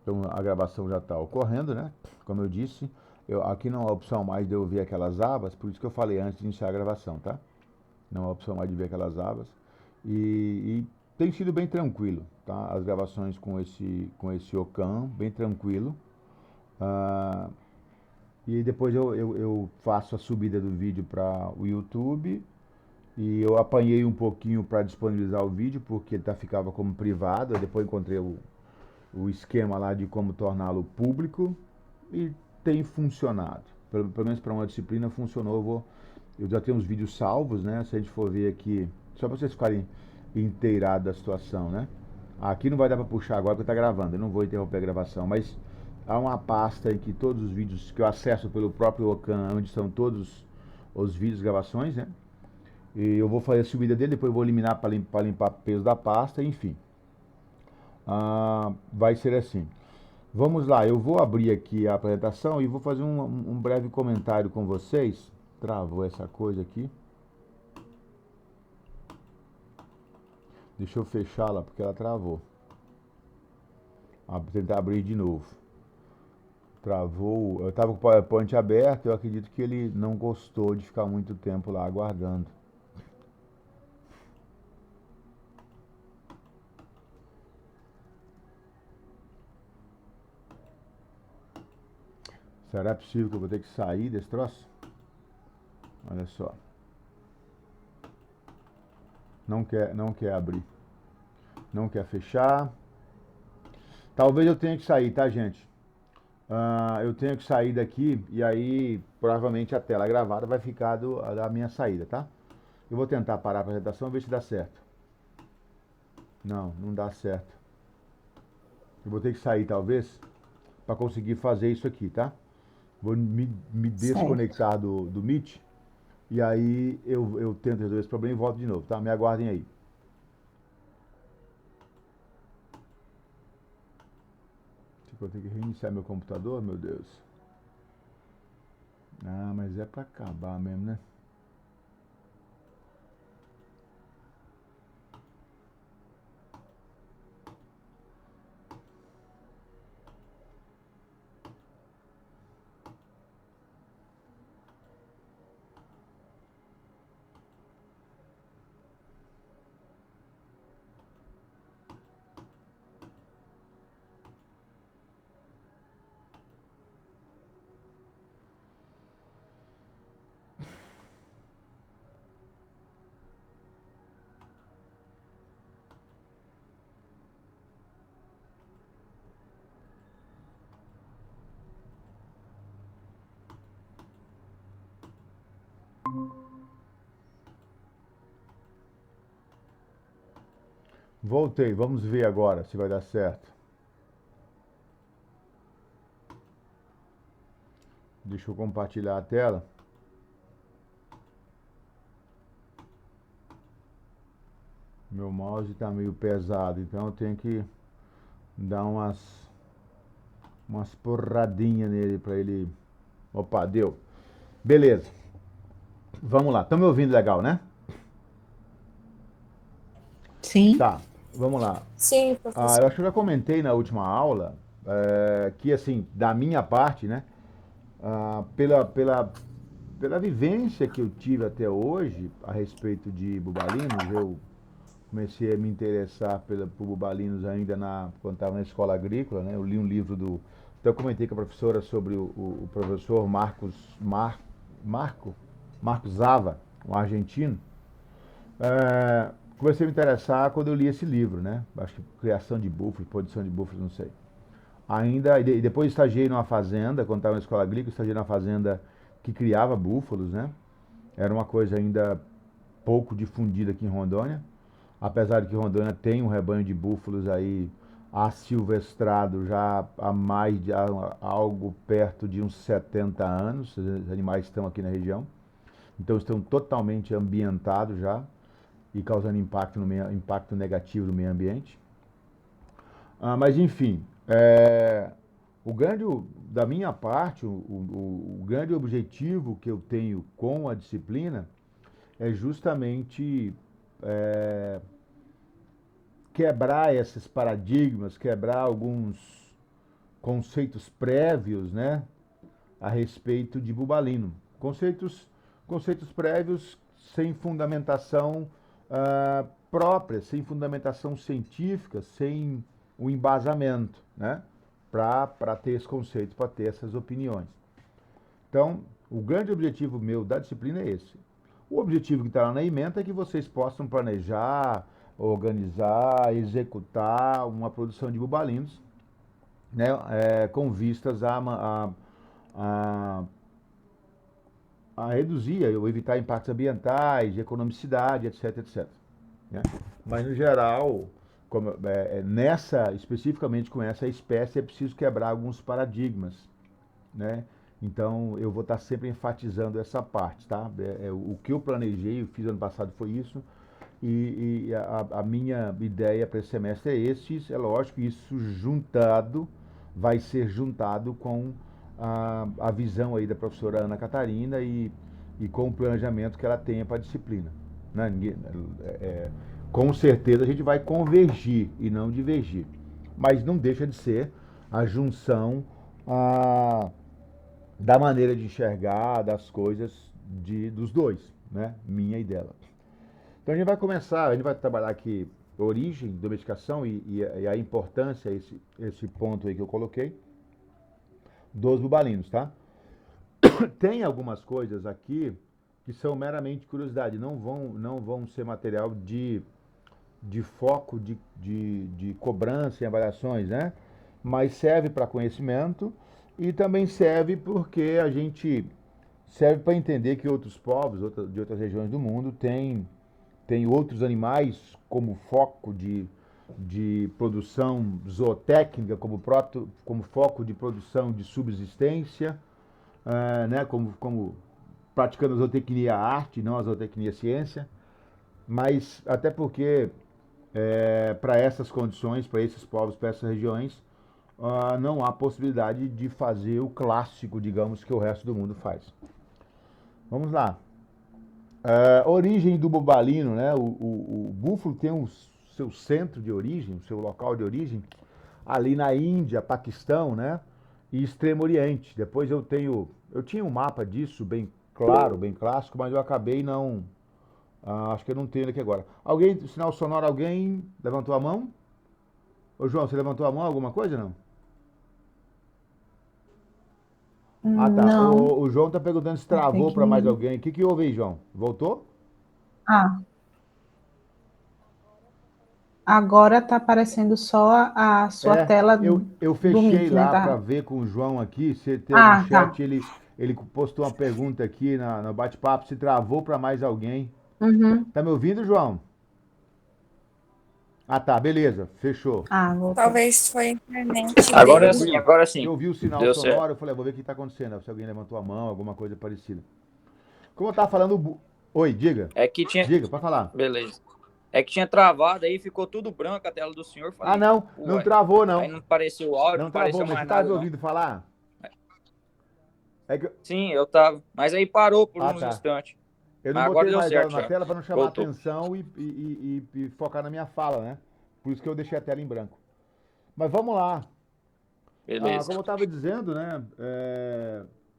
Então a gravação já está ocorrendo, né? Como eu disse, aqui não há opção mais de eu ver aquelas abas, por isso que eu falei antes de iniciar a gravação, tá? Não há opção mais de ver aquelas abas. E tem sido bem tranquilo, tá? As gravações com esse Ocam, bem tranquilo. Ah, e depois eu faço a subida do vídeo para o YouTube. E eu apanhei um pouquinho para disponibilizar o vídeo, porque ele ficava como privado. Eu depois encontrei o esquema lá de como torná-lo público e tem funcionado. Pelo menos para uma disciplina funcionou. Eu já tenho uns vídeos salvos, né? Se a gente for ver aqui, só para vocês ficarem inteirados da situação, né? Aqui não vai dar para puxar agora porque está gravando, eu não vou interromper a gravação, mas há uma pasta em que todos os vídeos que eu acesso pelo próprio Ocam, onde estão todos os vídeos, gravações, né? E eu vou fazer a subida dele, depois eu vou eliminar para limpar o peso da pasta, enfim. Vai ser assim. Vamos lá, eu vou abrir aqui a apresentação e vou fazer um breve comentário com vocês. Travou essa coisa aqui. Deixa eu fechá-la porque ela travou. Tentar abrir de novo. Travou. Eu estava com o PowerPoint aberto, eu acredito que ele não gostou de ficar muito tempo lá aguardando. Será possível que eu vou ter que sair desse troço? Olha só. Não quer abrir. Não quer fechar. Talvez eu tenha que sair, tá, gente? Eu tenho que sair daqui e aí provavelmente a tela gravada vai ficar da minha saída, tá? Eu vou tentar parar a apresentação e ver se dá certo. Não, não dá certo. Eu vou ter que sair talvez para conseguir fazer isso aqui, tá? Vou me Certo. desconectar do Meet e aí eu tento resolver esse problema e volto de novo, tá? Me aguardem aí. Tipo, eu tenho que reiniciar meu computador, meu Deus. Mas é para acabar mesmo, né? Voltei, vamos ver agora se vai dar certo. Deixa eu compartilhar a tela. Meu mouse está meio pesado, então eu tenho que dar umas porradinhas nele para ele. Opa, deu. Beleza. Vamos lá. Estão me ouvindo legal, né? Sim. Tá. Vamos lá. Sim, Eu professor. acho que eu já comentei na última aula que, assim, da minha parte, né? Pela vivência que eu tive até hoje a respeito de bubalinos, eu comecei a me interessar por bubalinos ainda quando estava na escola agrícola, né? Eu li um livro Até eu comentei com a professora sobre o professor Marco, Marcos Zava, um argentino. Comecei a me interessar quando eu li esse livro, né? Acho que criação de búfalos, produção de búfalos, não sei. E depois estagiei numa fazenda, quando estava na escola agrícola, estagiei numa fazenda que criava búfalos, né? Era uma coisa ainda pouco difundida aqui em Rondônia, apesar de que Rondônia tem um rebanho de búfalos aí asilvestrado já há algo perto de uns 70 anos. Os animais estão aqui na região, então estão totalmente ambientados já e causando impacto negativo no meio ambiente. Mas enfim, o grande, da minha parte, o grande objetivo que eu tenho com a disciplina é justamente é, quebrar esses paradigmas, quebrar conceitos prévios, né, a respeito de bubalino. Conceitos prévios sem fundamentação própria, sem fundamentação científica, sem o embasamento, né, para ter esse conceito, para ter essas opiniões. Então, o grande objetivo meu da disciplina é esse. O objetivo que está lá na ementa é que vocês possam planejar, organizar, executar uma produção de bubalinos, né, com vistas a reduzir ou evitar impactos ambientais, de economicidade, etc, etc. Né? Mas, no geral, especificamente com essa espécie, é preciso quebrar alguns paradigmas, né? Então, eu vou estar sempre enfatizando essa parte, tá? O que eu planejei, eu fiz ano passado foi isso, e a minha ideia para esse semestre é esse. É lógico que isso vai ser juntado com a visão aí da professora Ana Catarina e com o planejamento que ela tenha para a disciplina. Né? Com certeza a gente vai convergir e não divergir, mas não deixa de ser a junção da maneira de enxergar das coisas dos dois, né? Minha e dela. Então a gente vai trabalhar aqui origem, domesticação e a importância, esse ponto aí que eu coloquei, dos bubalinos, tá? Tem algumas coisas aqui que são meramente curiosidade, não vão ser material de foco, de cobrança em avaliações, né? Mas serve para conhecimento e também serve porque serve para entender que outros povos de outras regiões do mundo têm outros animais como foco de produção zootécnica, como foco de produção de subsistência, né? Como praticando a zootecnia arte, não a zootecnia ciência, mas até porque para essas condições, para esses povos, para essas regiões, não há possibilidade de fazer o clássico, digamos, que o resto do mundo faz. Vamos lá. Origem do bubalino, né? O búfalo tem o seu centro de origem, o seu local de origem, ali na Índia, Paquistão, né? E Extremo Oriente. Depois eu tinha um mapa disso bem claro, bem clássico, mas eu acabei não. Acho que eu não tenho ele aqui agora. Sinal sonoro, alguém levantou a mão? Ô João, você levantou a mão alguma coisa, não? Ah, tá. Não, O João tá perguntando se tem travou para mais que. alguém. O que houve aí, João? Voltou? Ah, agora tá aparecendo só a sua tela Eu do fechei Meet, né? lá para Tá. ver com o João aqui se tem algum Ah, tá. chat. Ele postou uma pergunta aqui no bate-papo, se travou para mais alguém. Uhum. Tá me ouvindo, João? Ah, tá, beleza, fechou. Ah, voltou. Talvez foi a internet Agora dele. sim, Tranquilo? agora Que sim. eu vi o sinal Deu certo. sonoro, eu falei, vou ver o que está acontecendo, se alguém levantou a mão, alguma coisa parecida. Como eu tava falando, oi, diga. É que tinha. Diga, pode falar. Beleza. É que tinha travado, aí ficou tudo branco a tela do senhor. Ah, Falei, não ué. travou, Aí não. não apareceu o áudio, Não não travou, apareceu mas você mais tava me nada, não. ouvindo falar? É que, Sim, eu tava. Mas aí parou por ah, uns tá. instantes. Eu não Mas agora botei deu mais ela certo na já. tela para não chamar Voltou. atenção e focar na minha fala, né? Por isso que eu deixei a tela em branco. Mas vamos lá. Beleza. Como eu estava dizendo, né?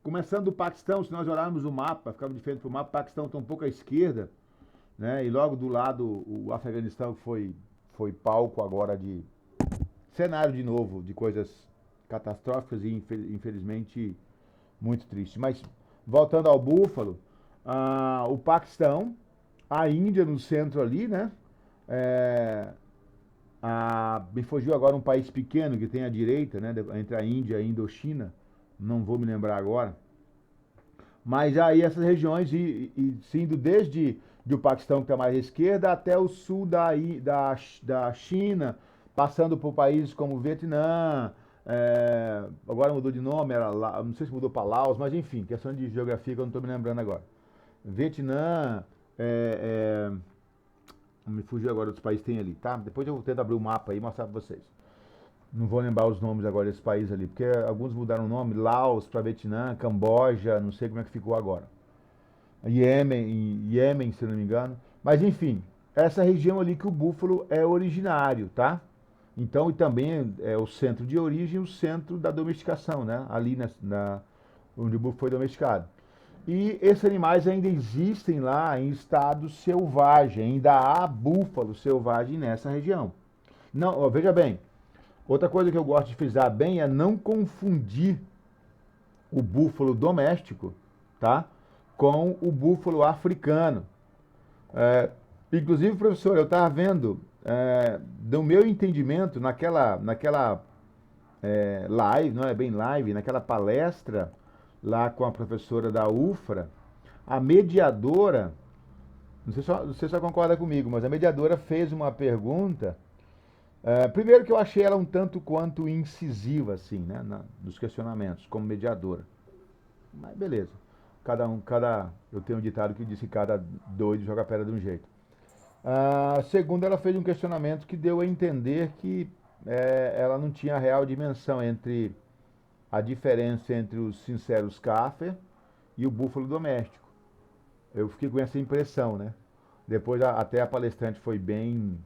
Começando do Paquistão, se nós olharmos o mapa, ficamos de frente para o mapa, o Paquistão está um pouco à esquerda, né? E logo do lado o Afeganistão, que foi palco agora de cenário de novo de coisas catastróficas e infelizmente muito triste. Mas voltando ao búfalo, o Paquistão, a Índia no centro ali, né? Me fugiu agora um país pequeno que tem à direita, né? Entre a Índia e a Indochina, não vou me lembrar agora. Mas aí essas regiões, indo desde o Paquistão, que está mais à esquerda, até o sul da China, passando por países como o Vietnã, agora mudou de nome, não sei se mudou para Laos, mas enfim, questão de geografia que eu não estou me lembrando agora. Vietnã, me fugiu agora dos países que tem ali, tá? Depois eu tento abrir o mapa aí e mostrar para vocês. Não vou lembrar os nomes agora desses países ali, porque alguns mudaram o nome, Laos para Vietnã, Camboja, não sei como é que ficou agora. Iêmen, se não me engano. Mas enfim, essa região ali que o búfalo é originário, tá? Então, e também é o centro de origem, o centro da domesticação, né? Ali onde o búfalo foi domesticado. E esses animais ainda existem lá em estado selvagem, ainda há búfalo selvagem nessa região. Não, ó, veja bem, outra coisa que eu gosto de frisar bem é não confundir o búfalo doméstico, tá? Com o búfalo africano. Inclusive, professor, eu estava vendo, do meu entendimento, naquela live, não é bem live, naquela palestra lá com a professora da UFRA, a mediadora, não sei se você concorda comigo, mas a mediadora fez uma pergunta. Primeiro que eu achei ela um tanto quanto incisiva, assim, né, nos questionamentos, como mediadora. Mas beleza. Eu tenho um ditado que diz que cada doido joga pedra de um jeito. Segundo, ela fez um questionamento que deu a entender que ela não tinha real dimensão entre a diferença entre os sinceros Kaffir e o búfalo doméstico. Eu fiquei com essa impressão, né? Depois até a palestrante foi bem,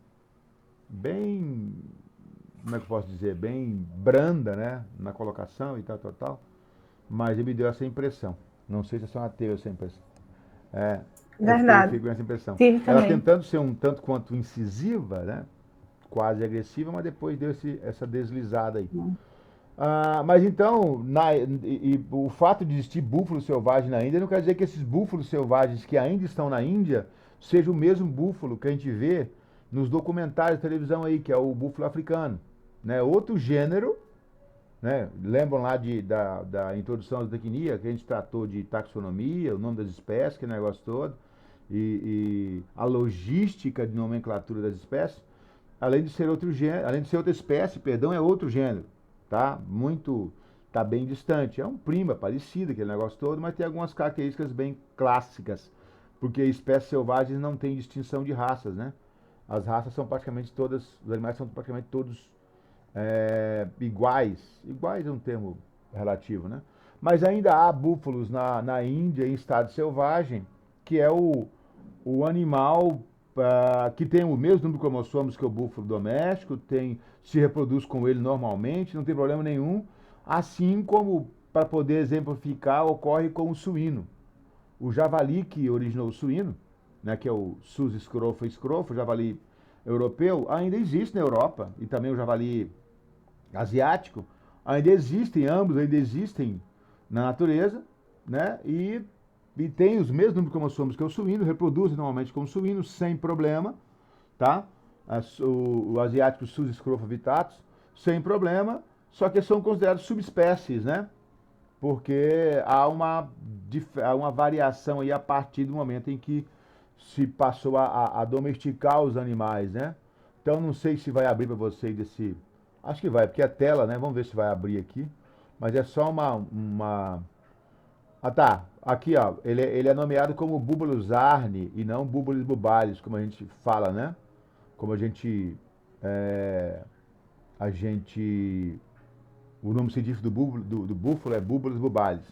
como é que eu posso dizer, bem branda, né? Na colocação e tal. Mas ele me deu essa impressão. Não sei se a senhora teve essa impressão. Eu Verdade. fiquei com essa impressão. Tive Ela também. tentando ser um tanto quanto incisiva, né? Quase agressiva, mas depois deu essa deslizada aí. Mas então, o fato de existir búfalo selvagem na Índia não quer dizer que esses búfalos selvagens que ainda estão na Índia sejam o mesmo búfalo que a gente vê nos documentários de televisão aí, que é o búfalo africano. Né? Outro gênero, né? Lembram lá da introdução da zootecnia, que a gente tratou de taxonomia, o nome das espécies, que negócio todo, e a logística de nomenclatura das espécies, além de ser outro gênero, além de ser outra espécie, perdão, é outro gênero, tá? Tá bem distante. É um primo, é parecido, aquele negócio todo, mas tem algumas características bem clássicas, porque espécies selvagens não têm distinção de raças, né? As raças são praticamente todas, os animais são praticamente todos iguais. Iguais é um termo relativo, né? Mas ainda há búfalos na Índia em estado selvagem, que é o animal que tem o mesmo número de cromossomos que o búfalo doméstico, se reproduz com ele normalmente, não tem problema nenhum, assim como, para poder exemplificar, ocorre com o suíno. O javali que originou o suíno, né, que é o Sus scrofa scrofa, o javali europeu, ainda existe na Europa, e também o javali asiático, ambos ainda existem na natureza, né, e tem os mesmos números de cromossomos que o suíno, reproduzem normalmente com o suíno, sem problema, tá? O asiático Sus scrofa vittatus, sem problema, só que são considerados subespécies, né? Porque há uma variação aí a partir do momento em que se passou a domesticar os animais, né? Então não sei se vai abrir para vocês esse. Acho que vai, porque é tela, né? Vamos ver se vai abrir aqui. Mas é só uma. Ah, tá. Aqui, ó. Ele é nomeado como Búbalos arne e não Búbalos bubalis, como a gente fala, né? Como é, a gente o nome científico do búfalo é Búbalos bubalis.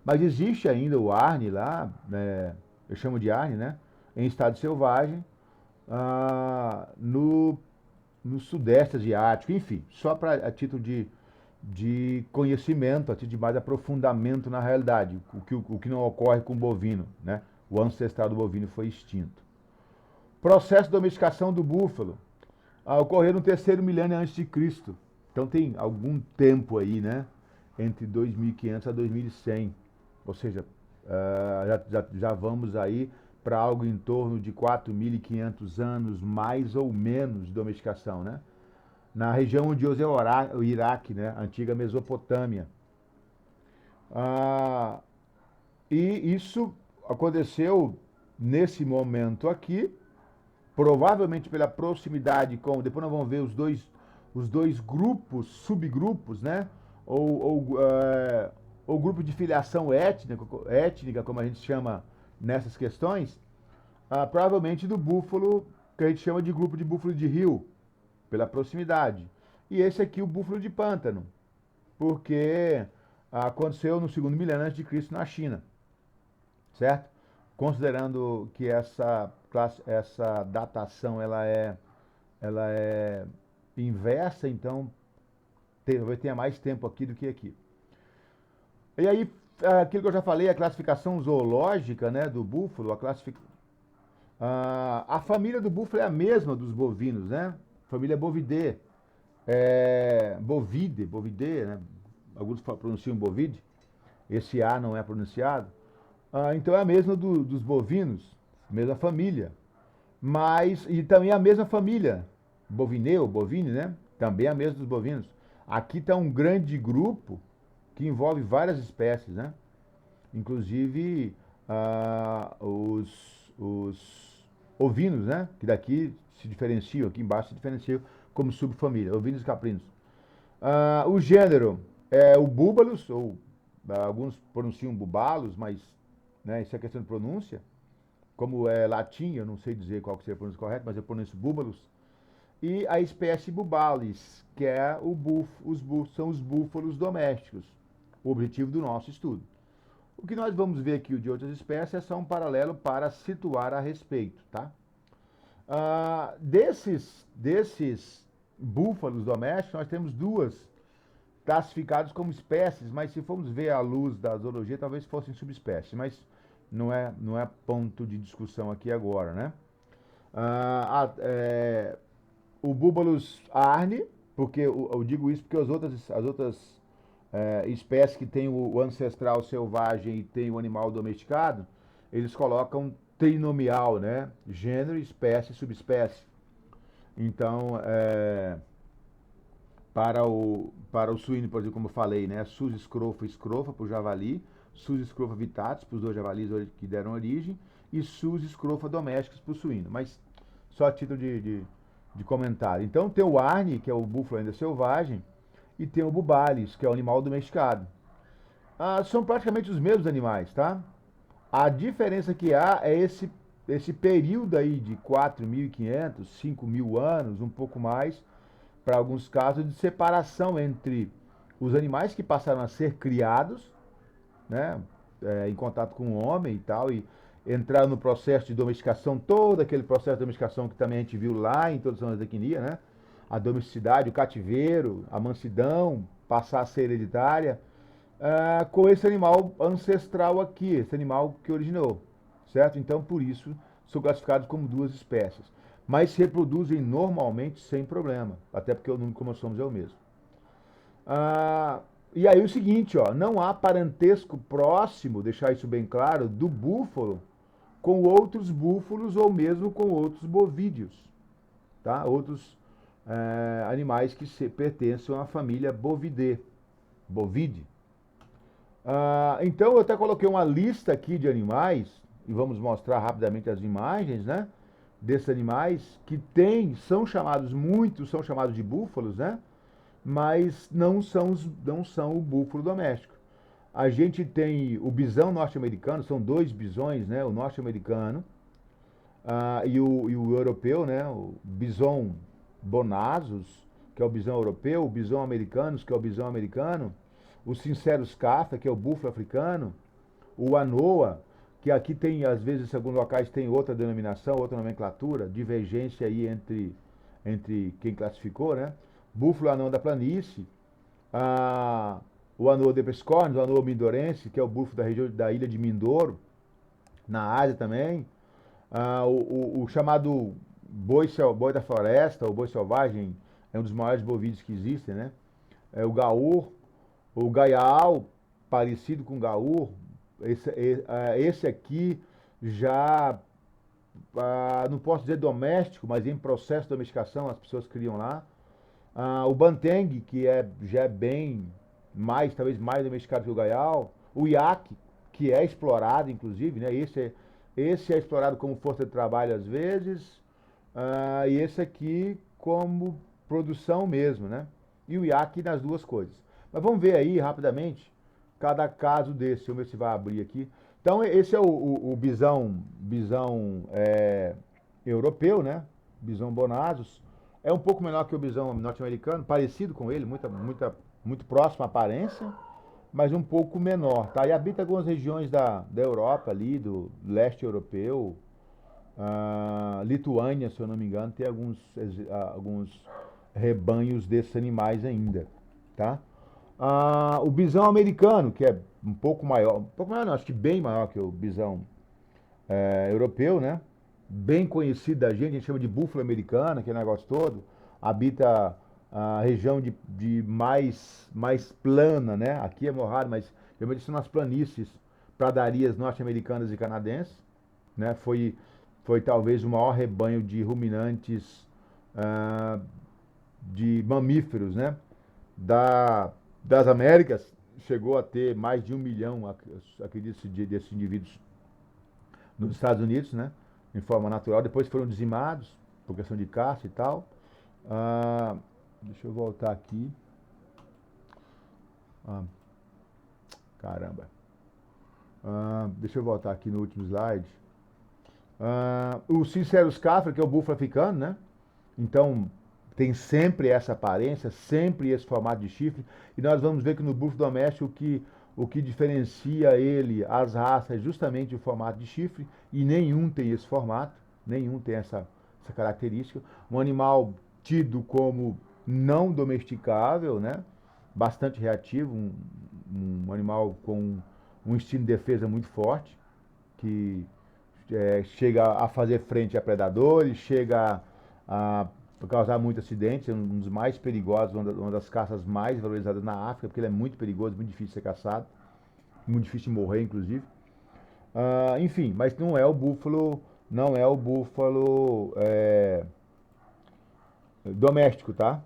Mas existe ainda o arne lá, né, eu chamo de arne, né? Em estado selvagem, no sudeste asiático, enfim, só a título de conhecimento, a título de mais aprofundamento na realidade, o que não ocorre com o bovino, né? O ancestral do bovino foi extinto. Processo de domesticação do búfalo ocorreu no terceiro milênio antes de Cristo. Então tem algum tempo aí, né? Entre 2500 a 2100. Ou seja, já vamos aí para algo em torno de 4.500 anos, mais ou menos, de domesticação, né? Na região onde hoje é o Iraque, né? A antiga Mesopotâmia. E isso aconteceu nesse momento aqui, provavelmente pela proximidade com. Depois nós vamos ver os dois grupos, subgrupos, né? Ou grupo de filiação étnica, como a gente chama nessas questões, provavelmente do búfalo, que a gente chama de grupo de búfalo de rio, pela proximidade. E esse aqui, o búfalo de pântano, porque aconteceu no segundo milênio antes de Cristo na China, certo? Considerando que essa datação ela é inversa, então talvez tenha mais tempo aqui do que aqui. E aí, aquilo que eu já falei, a classificação zoológica, né, do búfalo, a família do búfalo é a mesma dos bovinos, né? Família Bovidae, Bovidae, né? Alguns pronunciam bovide, esse A não é pronunciado. Então é a mesma dos bovinos, mesma família. Mas, e também a mesma família, bovineu, bovine, né? Também a mesma dos bovinos. Aqui está um grande grupo que envolve várias espécies, né? Inclusive os ovinos, né? Que daqui se diferenciam, aqui embaixo se diferenciam como subfamília, ovinos e caprinos. O gênero é o búbalos, ou alguns pronunciam bubalos, mas né, isso é questão de pronúncia. Como é latim, eu não sei dizer qual que seria a pronúncia correta, mas eu pronuncio búbalos. E a espécie bubalis, que é são os búfalos domésticos, o objetivo do nosso estudo. O que nós vamos ver aqui de outras espécies é só um paralelo para situar a respeito, tá? Desses búfalos domésticos, nós temos duas classificadas como espécies, mas se formos ver à luz da zoologia, talvez fossem subespécies, mas não é ponto de discussão aqui agora, né? O Búbalus arne, porque eu digo isso porque as outras espécies que têm o ancestral selvagem e tem o animal domesticado, eles colocam trinomial, né? Gênero, espécie, subespécie. Então, para o suíno, por exemplo, como eu falei, né? Sus scrofa, scrofa para o javali, Sus scrofa vitatis para os dois javalis que deram origem, e Sus scrofa domésticos para o suíno. Mas só a título de comentário. Então tem o arne, que é o búfalo ainda selvagem, e tem o bubalis, que é o animal domesticado. São praticamente os mesmos animais, tá? A diferença que há é esse período aí de 4.500, 5.000 anos, um pouco mais, para alguns casos, de separação entre os animais que passaram a ser criados, né, em contato com o homem e tal, e entrar no processo de domesticação, todo aquele processo de domesticação que também a gente viu lá em Introdução à Zootecnia, né? A domesticidade, o cativeiro, a mansidão, passar a ser hereditária, com esse animal ancestral aqui, esse animal que originou, certo? Então, por isso, são classificados como duas espécies. Mas se reproduzem normalmente sem problema, até porque o número de cromossomos é o mesmo. E aí o seguinte, ó, não há parentesco próximo, deixar isso bem claro, do búfalo com outros búfalos ou mesmo com outros bovídeos, tá? Outros animais que pertencem à família Bovidae, bovide. Então eu até coloquei uma lista aqui de animais, e vamos mostrar rapidamente as imagens, né? Desses animais que muitos são chamados de búfalos, né? Mas não são o búfalo doméstico. A gente tem o bisão norte-americano, são dois bisões, né? O norte-americano e o europeu, né? O bison bonasus, que é o bisão europeu, o bisão americanos, que é o bisão americano, o sincerus cafa, que é o búfalo africano, o anoa, que aqui tem, às vezes, em alguns locais tem outra denominação, outra nomenclatura, divergência aí entre quem classificou, né? Búfalo anão da planície, o anoa de pescornes, o anoa mindorense, que é o búfalo da região da ilha de Mindoro, na Ásia também, o chamado boi da floresta, ou boi selvagem, é um dos maiores bovídeos que existem, né? O gaur, o gaial, parecido com o gaur, esse aqui já, não posso dizer doméstico, mas em processo de domesticação, as pessoas criam lá. O banteng, que já é bem mais, talvez mais domesticado que o gaial. O iaque, que é explorado, inclusive, né? Esse é explorado como força de trabalho às vezes, e esse aqui como produção mesmo, né? E o iaque nas duas coisas. Mas vamos ver aí rapidamente cada caso desse. Vamos ver se vai abrir aqui. Então esse é o bisão europeu, né? Bisão bonasus. É um pouco menor que o bisão norte-americano, parecido com ele, muito próximo à aparência, mas um pouco menor, tá? E habita algumas regiões da Europa ali, do leste europeu, Lituânia, se eu não me engano, tem alguns rebanhos desses animais ainda, tá? O bisão americano, que é um pouco maior não, acho que bem maior que o bisão europeu, né? Bem conhecido da gente, a gente chama de búfalo americano, aquele negócio todo, habita a região de mais plana, né? Aqui é morrado, mas geralmente são nas planícies, pradarias norte-americanas e canadenses, né? Foi talvez o maior rebanho de ruminantes, ah, de mamíferos, né? Das Américas, chegou a ter mais de 1 milhão, acredito, desses indivíduos nos Estados Unidos, né? Em forma natural. Depois foram dizimados por questão de caça e tal. Ah, deixa eu voltar aqui. Caramba. Deixa eu voltar aqui no último slide. O Cincerus cafra, que é o búfalo africano, né? Então, tem sempre essa aparência, sempre esse formato de chifre. E nós vamos ver que no búfalo doméstico o que diferencia ele, as raças, é justamente o formato de chifre. E nenhum tem esse formato, nenhum tem essa característica. Um animal tido como não domesticável, né? Bastante reativo, um animal com um instinto de defesa muito forte, que chega a fazer frente a predadores, chega a causar muitos acidentes, é um dos mais perigosos, uma das caças mais valorizadas na África, porque ele é muito perigoso, muito difícil de ser caçado, muito difícil de morrer, inclusive. Enfim, mas não é o búfalo doméstico, tá?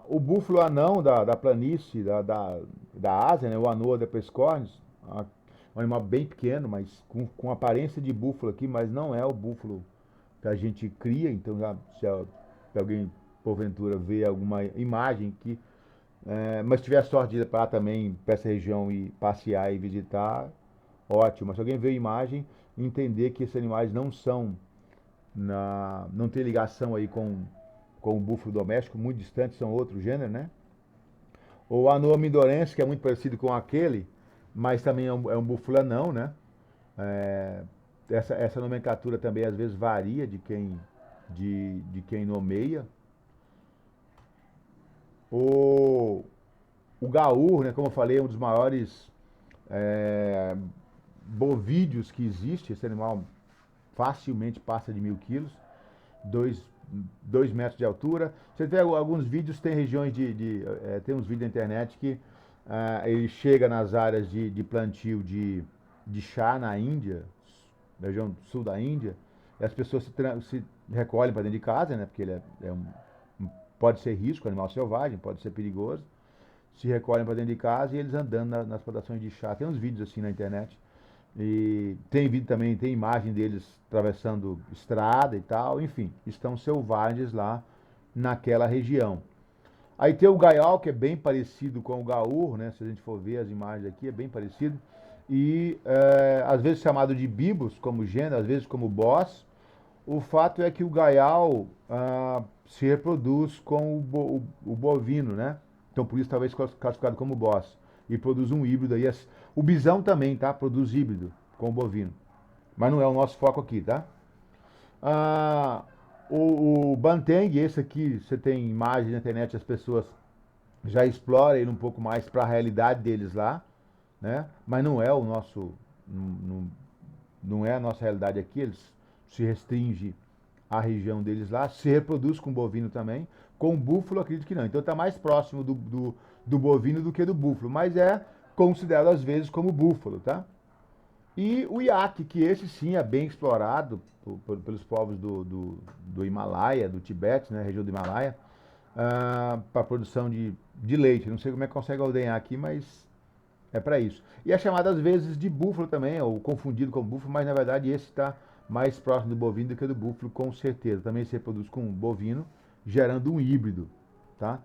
O búfalo anão da planície, da Ásia, né, o Anoa da Pescornis, um animal bem pequeno, mas com aparência de búfalo aqui, mas não é o búfalo que a gente cria. Então, se alguém porventura vê alguma imagem que, mas tiver a sorte de ir para lá também, para essa região e passear e visitar, ótimo. Mas se alguém vê a imagem, entender que esses animais não tem ligação aí com o búfalo doméstico, muito distante, são outro gênero, né? O Anoa mindorense, que é muito parecido com aquele, mas também é um búfalo anão, né? Essa nomenclatura também às vezes varia de quem nomeia. O gaur, né, como eu falei, é um dos maiores bovídeos que existe. Esse animal facilmente passa de 1.000 quilos, 2 metros de altura. Você vê alguns vídeos, tem regiões tem uns vídeos na internet que ele chega nas áreas de plantio de chá na Índia, na região sul da Índia, e as pessoas se recolhem para dentro de casa, né? Porque ele pode ser risco, animal selvagem, pode ser perigoso. Se recolhem para dentro de casa e eles andando nas plantações de chá. Tem uns vídeos assim na internet. E tem vídeo também, tem imagem deles atravessando estrada e tal. Enfim, estão selvagens lá naquela região. Aí tem o gaial, que é bem parecido com o gaur, né? Se a gente for ver as imagens aqui, é bem parecido. E às vezes chamado de bibos como gênero, às vezes como boss. O fato é que o gaial se reproduz com o bovino, né? Então por isso talvez classificado como boss. E produz um híbrido aí. O bisão também, tá? Produz híbrido com o bovino. Mas não é o nosso foco aqui, tá? O Banteng, esse aqui, você tem imagem na internet, as pessoas já exploram ele um pouco mais para a realidade deles lá, né? Mas não é o nosso, não é a nossa realidade aqui. Eles se restringe à região deles lá, se reproduz com bovino também. Com búfalo, acredito que não. Então está mais próximo do bovino do que do búfalo, mas é considerado às vezes como búfalo, tá? E o iaque, que esse sim é bem explorado pelos povos do Himalaia, do Tibete, né, região do Himalaia, para produção de leite. Não sei como é que consegue ordenhar aqui, mas é para isso. E é chamado às vezes de búfalo também, ou confundido com búfalo, mas na verdade esse está mais próximo do bovino do que do búfalo, com certeza. Também se reproduz com bovino, gerando um híbrido, tá?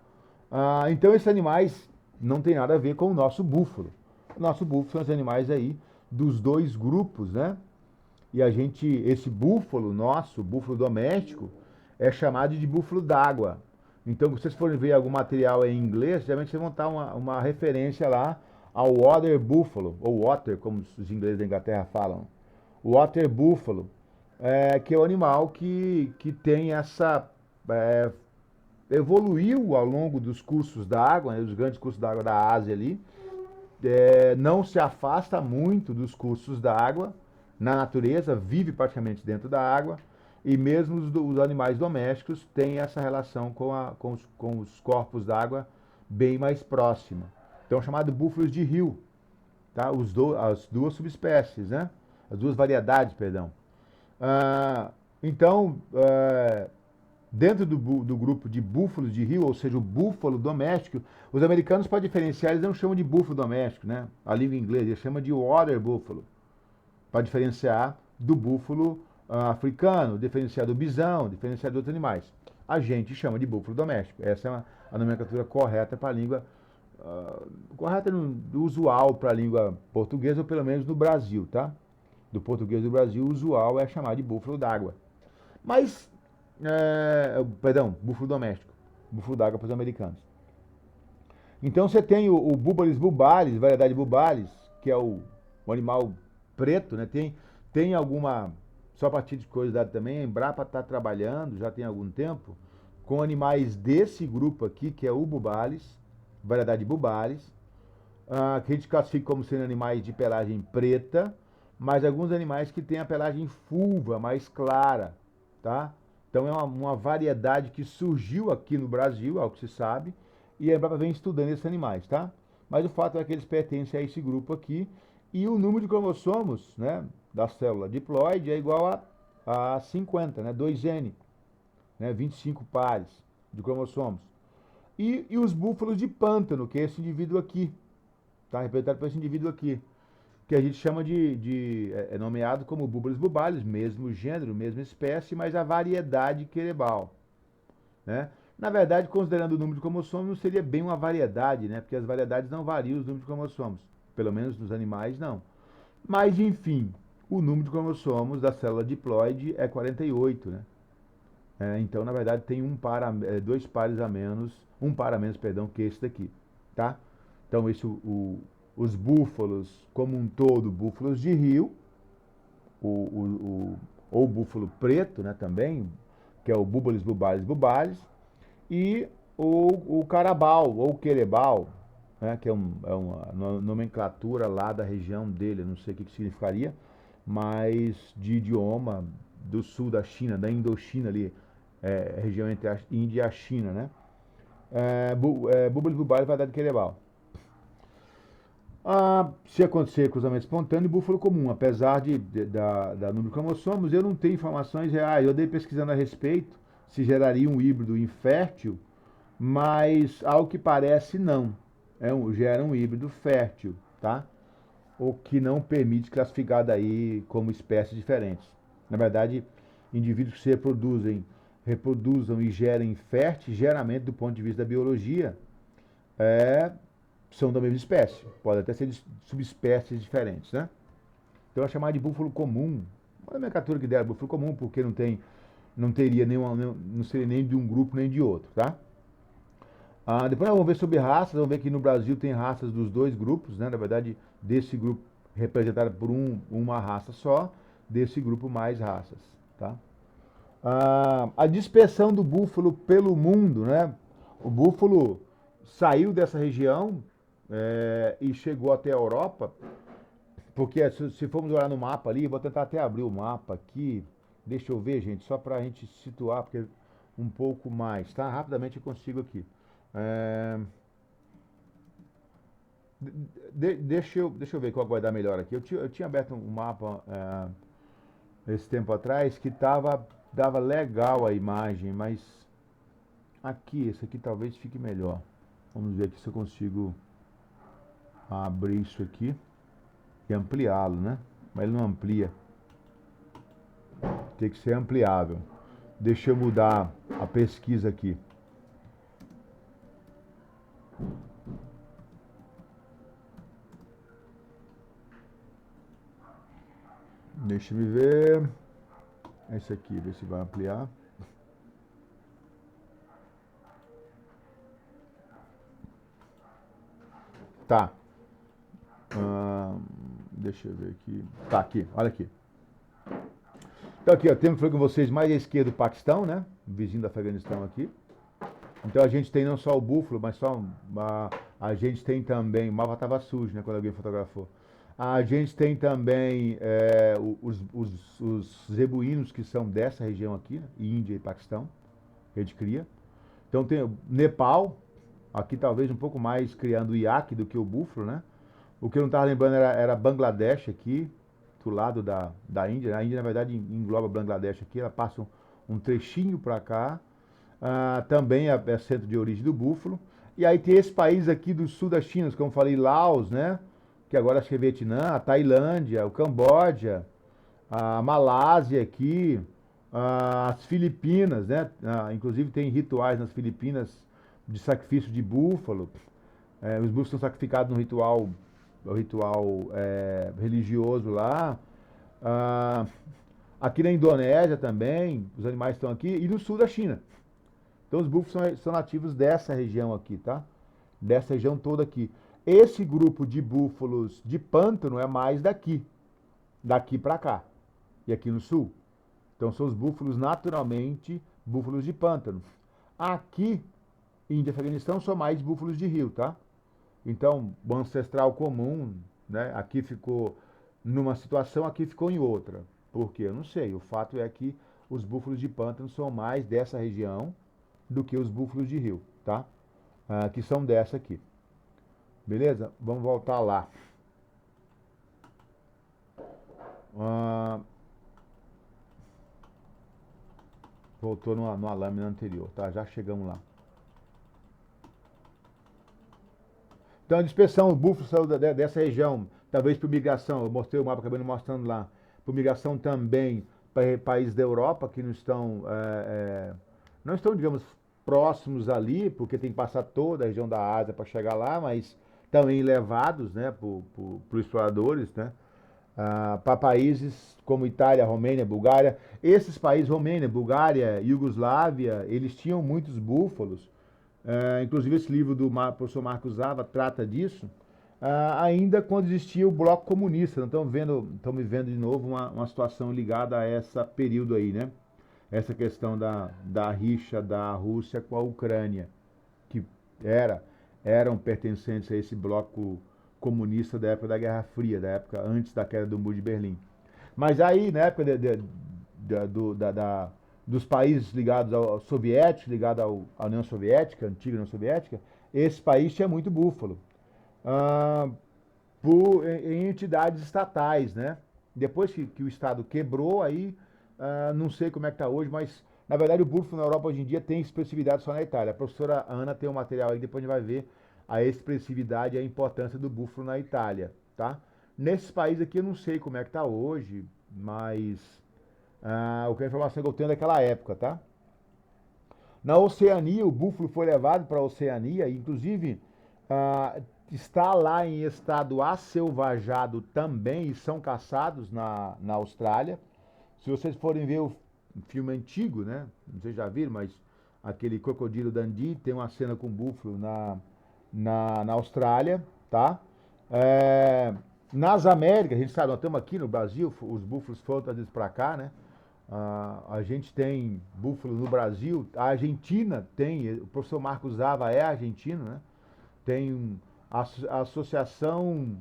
Então esses animais não tem nada a ver com o nosso búfalo. O nosso búfalo são os animais aí dos dois grupos, né? E esse búfalo nosso, búfalo doméstico, é chamado de búfalo d'água. Então, se vocês forem ver algum material em inglês, geralmente vocês vão estar uma referência lá ao water buffalo, ou water, como os ingleses da Inglaterra falam. O water buffalo, que é o animal que tem evoluiu ao longo dos cursos d'água, né, os grandes cursos d'água da Ásia ali, não se afasta muito dos cursos d'água na natureza, vive praticamente dentro da água, e mesmo os animais domésticos têm essa relação com os corpos d'água bem mais próxima. Então, chamados búfalos de rio, tá? As duas subespécies, né? As duas variedades, perdão. Então, dentro do grupo de búfalos de rio, ou seja, o búfalo doméstico, os americanos, para diferenciar, eles não chamam de búfalo doméstico, né? A língua inglesa, eles chamam de water buffalo, para diferenciar do búfalo africano, diferenciar do bisão, diferenciar de outros animais. A gente chama de búfalo doméstico. Essa é a nomenclatura correta para a língua, correta do usual para a língua portuguesa, ou pelo menos no Brasil, tá? Do português do Brasil, o usual é chamar de búfalo d'água. Mas, perdão, búfalo doméstico. Búfalo d'água para os americanos. Então você tem o Bubales bubalis, variedade bubalis, que é o animal preto, né? Tem alguma, só para título de curiosidade também, a Embrapa está trabalhando, já tem algum tempo, com animais desse grupo aqui, que é o bubalis, variedade bubalis, que a gente classifica como sendo animais de pelagem preta, mas alguns animais que têm a pelagem fulva, mais clara, tá? Então é uma variedade que surgiu aqui no Brasil, ao que se sabe, e a Embrapa vem estudando esses animais, tá? Mas o fato é que eles pertencem a esse grupo aqui, e o número de cromossomos, né, da célula diploide é igual a 50, né, 2N, né, 25 pares de cromossomos. E os búfalos de pântano, que é esse indivíduo aqui, tá? Representado por esse indivíduo aqui, que a gente chama é nomeado como Búbalis bubalis, mesmo gênero, mesma espécie, mas a variedade Querebal, né? Na verdade, considerando o número de cromossomos, não seria bem uma variedade, né? Porque as variedades não variam os números de cromossomos, pelo menos nos animais não. Mas, enfim, o número de cromossomos da célula diploide é 48, né? Então, na verdade, tem dois pares a menos, um par a menos, perdão, que esse daqui, tá? Então, os búfalos, como um todo, búfalos de rio, ou búfalo preto, né, também, que é o Búbalis bubalis bubalis, e o carabau, ou querebal, né, que é uma nomenclatura lá da região dele, eu não sei o que significaria, mas de idioma do sul da China, da Indochina ali, região entre a Índia e a China, né? Búbalis bubalis vai dar de querebal. Se acontecer cruzamento espontâneo, búfalo comum, apesar da número de cromossomos, eu não tenho informações reais. Eu andei pesquisando a respeito se geraria um híbrido infértil, mas ao que parece não. Gera um híbrido fértil, tá? O que não permite classificar daí como espécies diferentes. Na verdade, indivíduos que se reproduzam e gerem férteis, geralmente do ponto de vista da biologia, são da mesma espécie. Pode até ser de subespécies diferentes, né? Então é chamado de búfalo comum. Olha a nomenclatura que deram, búfalo comum, porque não teria não seria nem de um grupo nem de outro, tá? Depois nós vamos ver sobre raças, vamos ver que no Brasil tem raças dos dois grupos, né? Na verdade, desse grupo representado por uma raça só, desse grupo mais raças, tá? A dispersão do búfalo pelo mundo, né? O búfalo saiu dessa região e chegou até a Europa, porque se formos olhar no mapa ali, vou tentar até abrir o mapa aqui, deixa eu ver, gente, só para a gente situar, porque um pouco mais, tá? Rapidamente eu consigo aqui. Deixa eu ver qual vai dar melhor aqui. Eu tinha aberto um mapa esse tempo atrás que dava legal a imagem, mas esse aqui talvez fique melhor. Vamos ver aqui se eu consigo abrir isso aqui e ampliá-lo, né? Mas ele não amplia. Tem que ser ampliável. Deixa eu mudar a pesquisa aqui. Deixa eu ver. Esse aqui, ver se vai ampliar. Tá. Deixa eu ver aqui. Tá aqui, olha aqui. Então aqui, ó, temos com vocês mais à esquerda o Paquistão, né? Vizinho do Afeganistão aqui. Então a gente tem não só o búfalo, mas a gente tem também, o mapa estava sujo, né, quando alguém fotografou. A gente tem também os zebuínos que são dessa região aqui, né, Índia e Paquistão, que a gente cria. Então tem o Nepal, aqui talvez um pouco mais criando o iaque do que o búfalo, né? O que eu não estava lembrando era Bangladesh aqui, do lado da Índia. A Índia, na verdade, engloba Bangladesh aqui, ela passa um trechinho para cá. Também é centro de origem do búfalo. E aí tem esse país aqui do sul da China, como eu falei, Laos, né? Que agora acho que é Vietnã, a Tailândia, o Camboja, a Malásia aqui, as Filipinas, né? Inclusive tem rituais nas Filipinas de sacrifício de búfalo. Os búfalos são sacrificados no ritual religioso lá. Aqui na Indonésia também, os animais estão aqui, e no sul da China. Então os búfalos são nativos dessa região aqui, tá? Dessa região toda aqui. Esse grupo de búfalos de pântano é mais daqui para cá, e aqui no sul. Então são os búfalos naturalmente búfalos de pântano. Aqui, Índia e Afeganistão, são mais búfalos de rio, tá? Então, o ancestral comum, né? Aqui ficou numa situação, aqui ficou em outra. Por quê? Eu não sei. O fato é que os búfalos de pântano são mais dessa região do que os búfalos de rio, tá? Que são dessa aqui. Beleza? Vamos voltar lá. Voltou numa lâmina anterior, tá? Já chegamos lá. Então a dispersão, o búfalo saiu dessa região, talvez por migração, eu mostrei o mapa, acabei não mostrando lá, por migração também para países da Europa que não estão, digamos, próximos ali, porque tem que passar toda a região da Ásia para chegar lá, mas também levados, né, por exploradores, né, para países como Itália, Romênia, Bulgária. Esses países, Romênia, Bulgária, Iugoslávia, eles tinham muitos búfalos. Inclusive esse livro do professor Marcos Zava trata disso, ainda quando existia o bloco comunista. Estamos vendo de novo uma situação ligada a esse período aí, né? Essa questão da rixa da Rússia com a Ucrânia, que eram pertencentes a esse bloco comunista da época da Guerra Fria, da época antes da queda do Muro de Berlim. Mas aí, na época dos países ligados ao soviético, ligados à União Soviética, antiga União Soviética, esse país tinha muito búfalo. Em entidades estatais, né? Depois que o Estado quebrou, aí não sei como é que está hoje, mas na verdade o búfalo na Europa hoje em dia tem expressividade só na Itália. A professora Ana tem um material aí, depois a gente vai ver a expressividade e a importância do búfalo na Itália, tá? Nesses países aqui eu não sei como é que está hoje, mas a informação que eu tenho é daquela época, tá? Na Oceania, o búfalo foi levado para a Oceania, inclusive está lá em estado acelvajado também e são caçados na Austrália. Se vocês forem ver o filme antigo, né? Não sei se já viram, mas aquele Crocodilo Dundee tem uma cena com búfalo na Austrália, tá? Nas Américas, a gente sabe, nós estamos aqui no Brasil, os búfalos foram trazidos para cá, né? A gente tem búfalo no Brasil, a Argentina tem, o professor Marcos Zava é argentino, né? Tem a associação,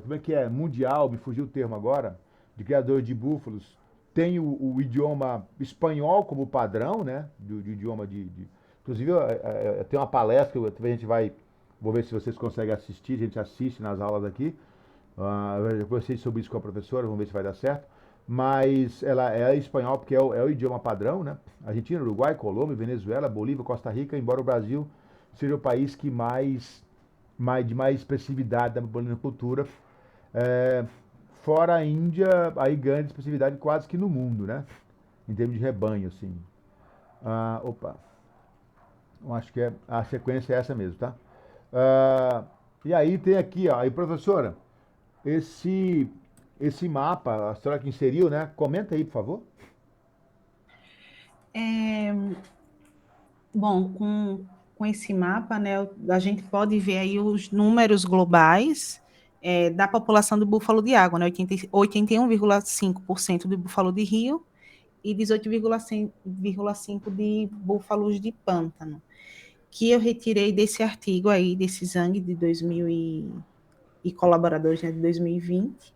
como é que é? Mundial, me fugiu o termo agora, de criadores de búfalos, tem o idioma espanhol como padrão, né? Do idioma inclusive, tem uma palestra que a gente vou ver se vocês conseguem assistir, a gente assiste nas aulas aqui. Eu conversei sobre isso com a professora, vamos ver se vai dar certo. Mas ela é espanhol porque é o idioma padrão, né? Argentina, Uruguai, Colômbia, Venezuela, Bolívia, Costa Rica, embora o Brasil seja o país que de mais expressividade da bovinocultura. Fora a Índia, aí ganha de expressividade quase que no mundo, né? Em termos de rebanho, assim. Eu acho que a sequência é essa mesmo, tá? E aí tem aqui, ó, aí professora, esse mapa, a senhora que inseriu, né? Comenta aí, por favor. Bom, com esse mapa, né, a gente pode ver aí os números globais da população do búfalo de água, né? 81,5% do búfalo de rio e 18,5% de búfalos de pântano, que eu retirei desse artigo aí, desse Zhang de 2000 e colaboradores, né, de 2020,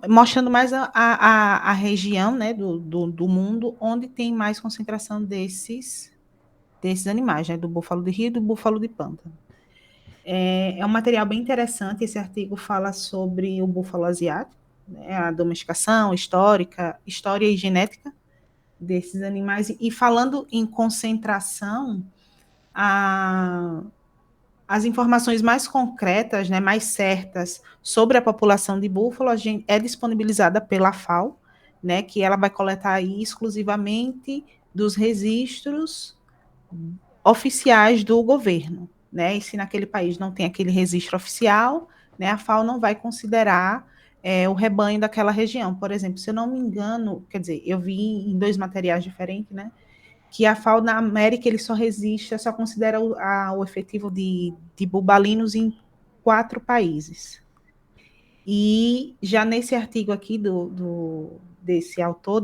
mostrando mais a região, né, do mundo onde tem mais concentração desses animais, né, do búfalo de rio e do búfalo de pântano. É um material bem interessante. Esse artigo fala sobre o búfalo asiático, né, a domesticação história e genética desses animais, e falando em concentração, as informações mais concretas, né, mais certas sobre a população de búfalo é disponibilizada pela FAO, né, que ela vai coletar aí exclusivamente dos registros oficiais do governo, né? E se naquele país não tem aquele registro oficial, né, a FAO não vai considerar o rebanho daquela região. Por exemplo, se eu não me engano, quer dizer, eu vi em 2 materiais diferentes, né, que a FAO na América ele só considera o efetivo de bubalinos em 4 países. E já nesse artigo aqui desse autor,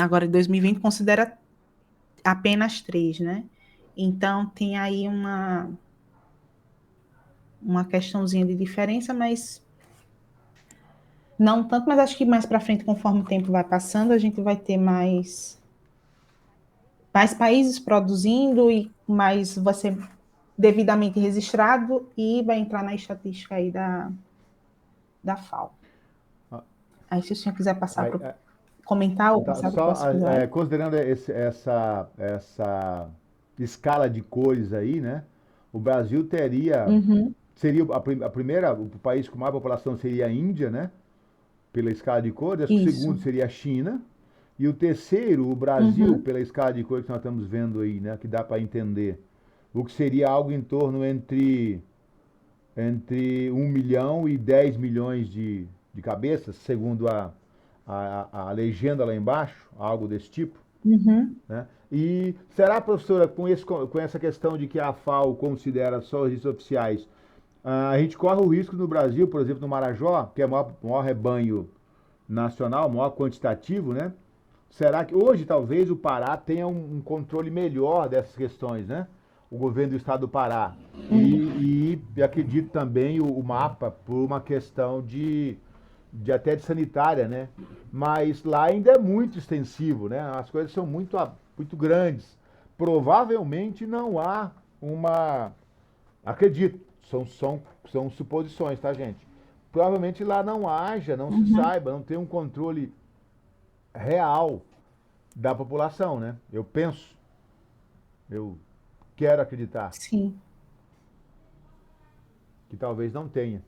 agora de 2020, considera apenas 3, né? Então tem aí uma questãozinha de diferença, mas não tanto, mas acho que mais para frente, conforme o tempo vai passando, a gente vai ter mais países produzindo e mais vai ser devidamente registrado e vai entrar na estatística aí da FAO. Aí, se o senhor quiser passar para comentar ou passar para o próximo slide. Considerando essa escala de cores aí, né? O Brasil seria o país com maior população seria a Índia, né? Pela escala de cores. O segundo seria a China. E o terceiro, o Brasil, pela escala de cores que nós estamos vendo aí, né? Que dá para entender. O que seria algo em torno entre 1 milhão e 10 milhões de cabeças, segundo a legenda lá embaixo, algo desse tipo. Né? E será, professora, com essa questão de que a FAO considera só os registros oficiais, a gente corre o risco no Brasil, por exemplo, no Marajó, que é o maior rebanho nacional, maior quantitativo, né? Será que hoje talvez o Pará tenha um controle melhor dessas questões, né? O governo do estado do Pará. E acredito também o mapa por uma questão até de sanitária, né? Mas lá ainda é muito extensivo, né? As coisas são muito grandes. Provavelmente não há acredito, são suposições, tá, gente? Provavelmente lá não se saiba, não tem um controle real da população, né? Eu quero acreditar. Sim. Que talvez não tenha.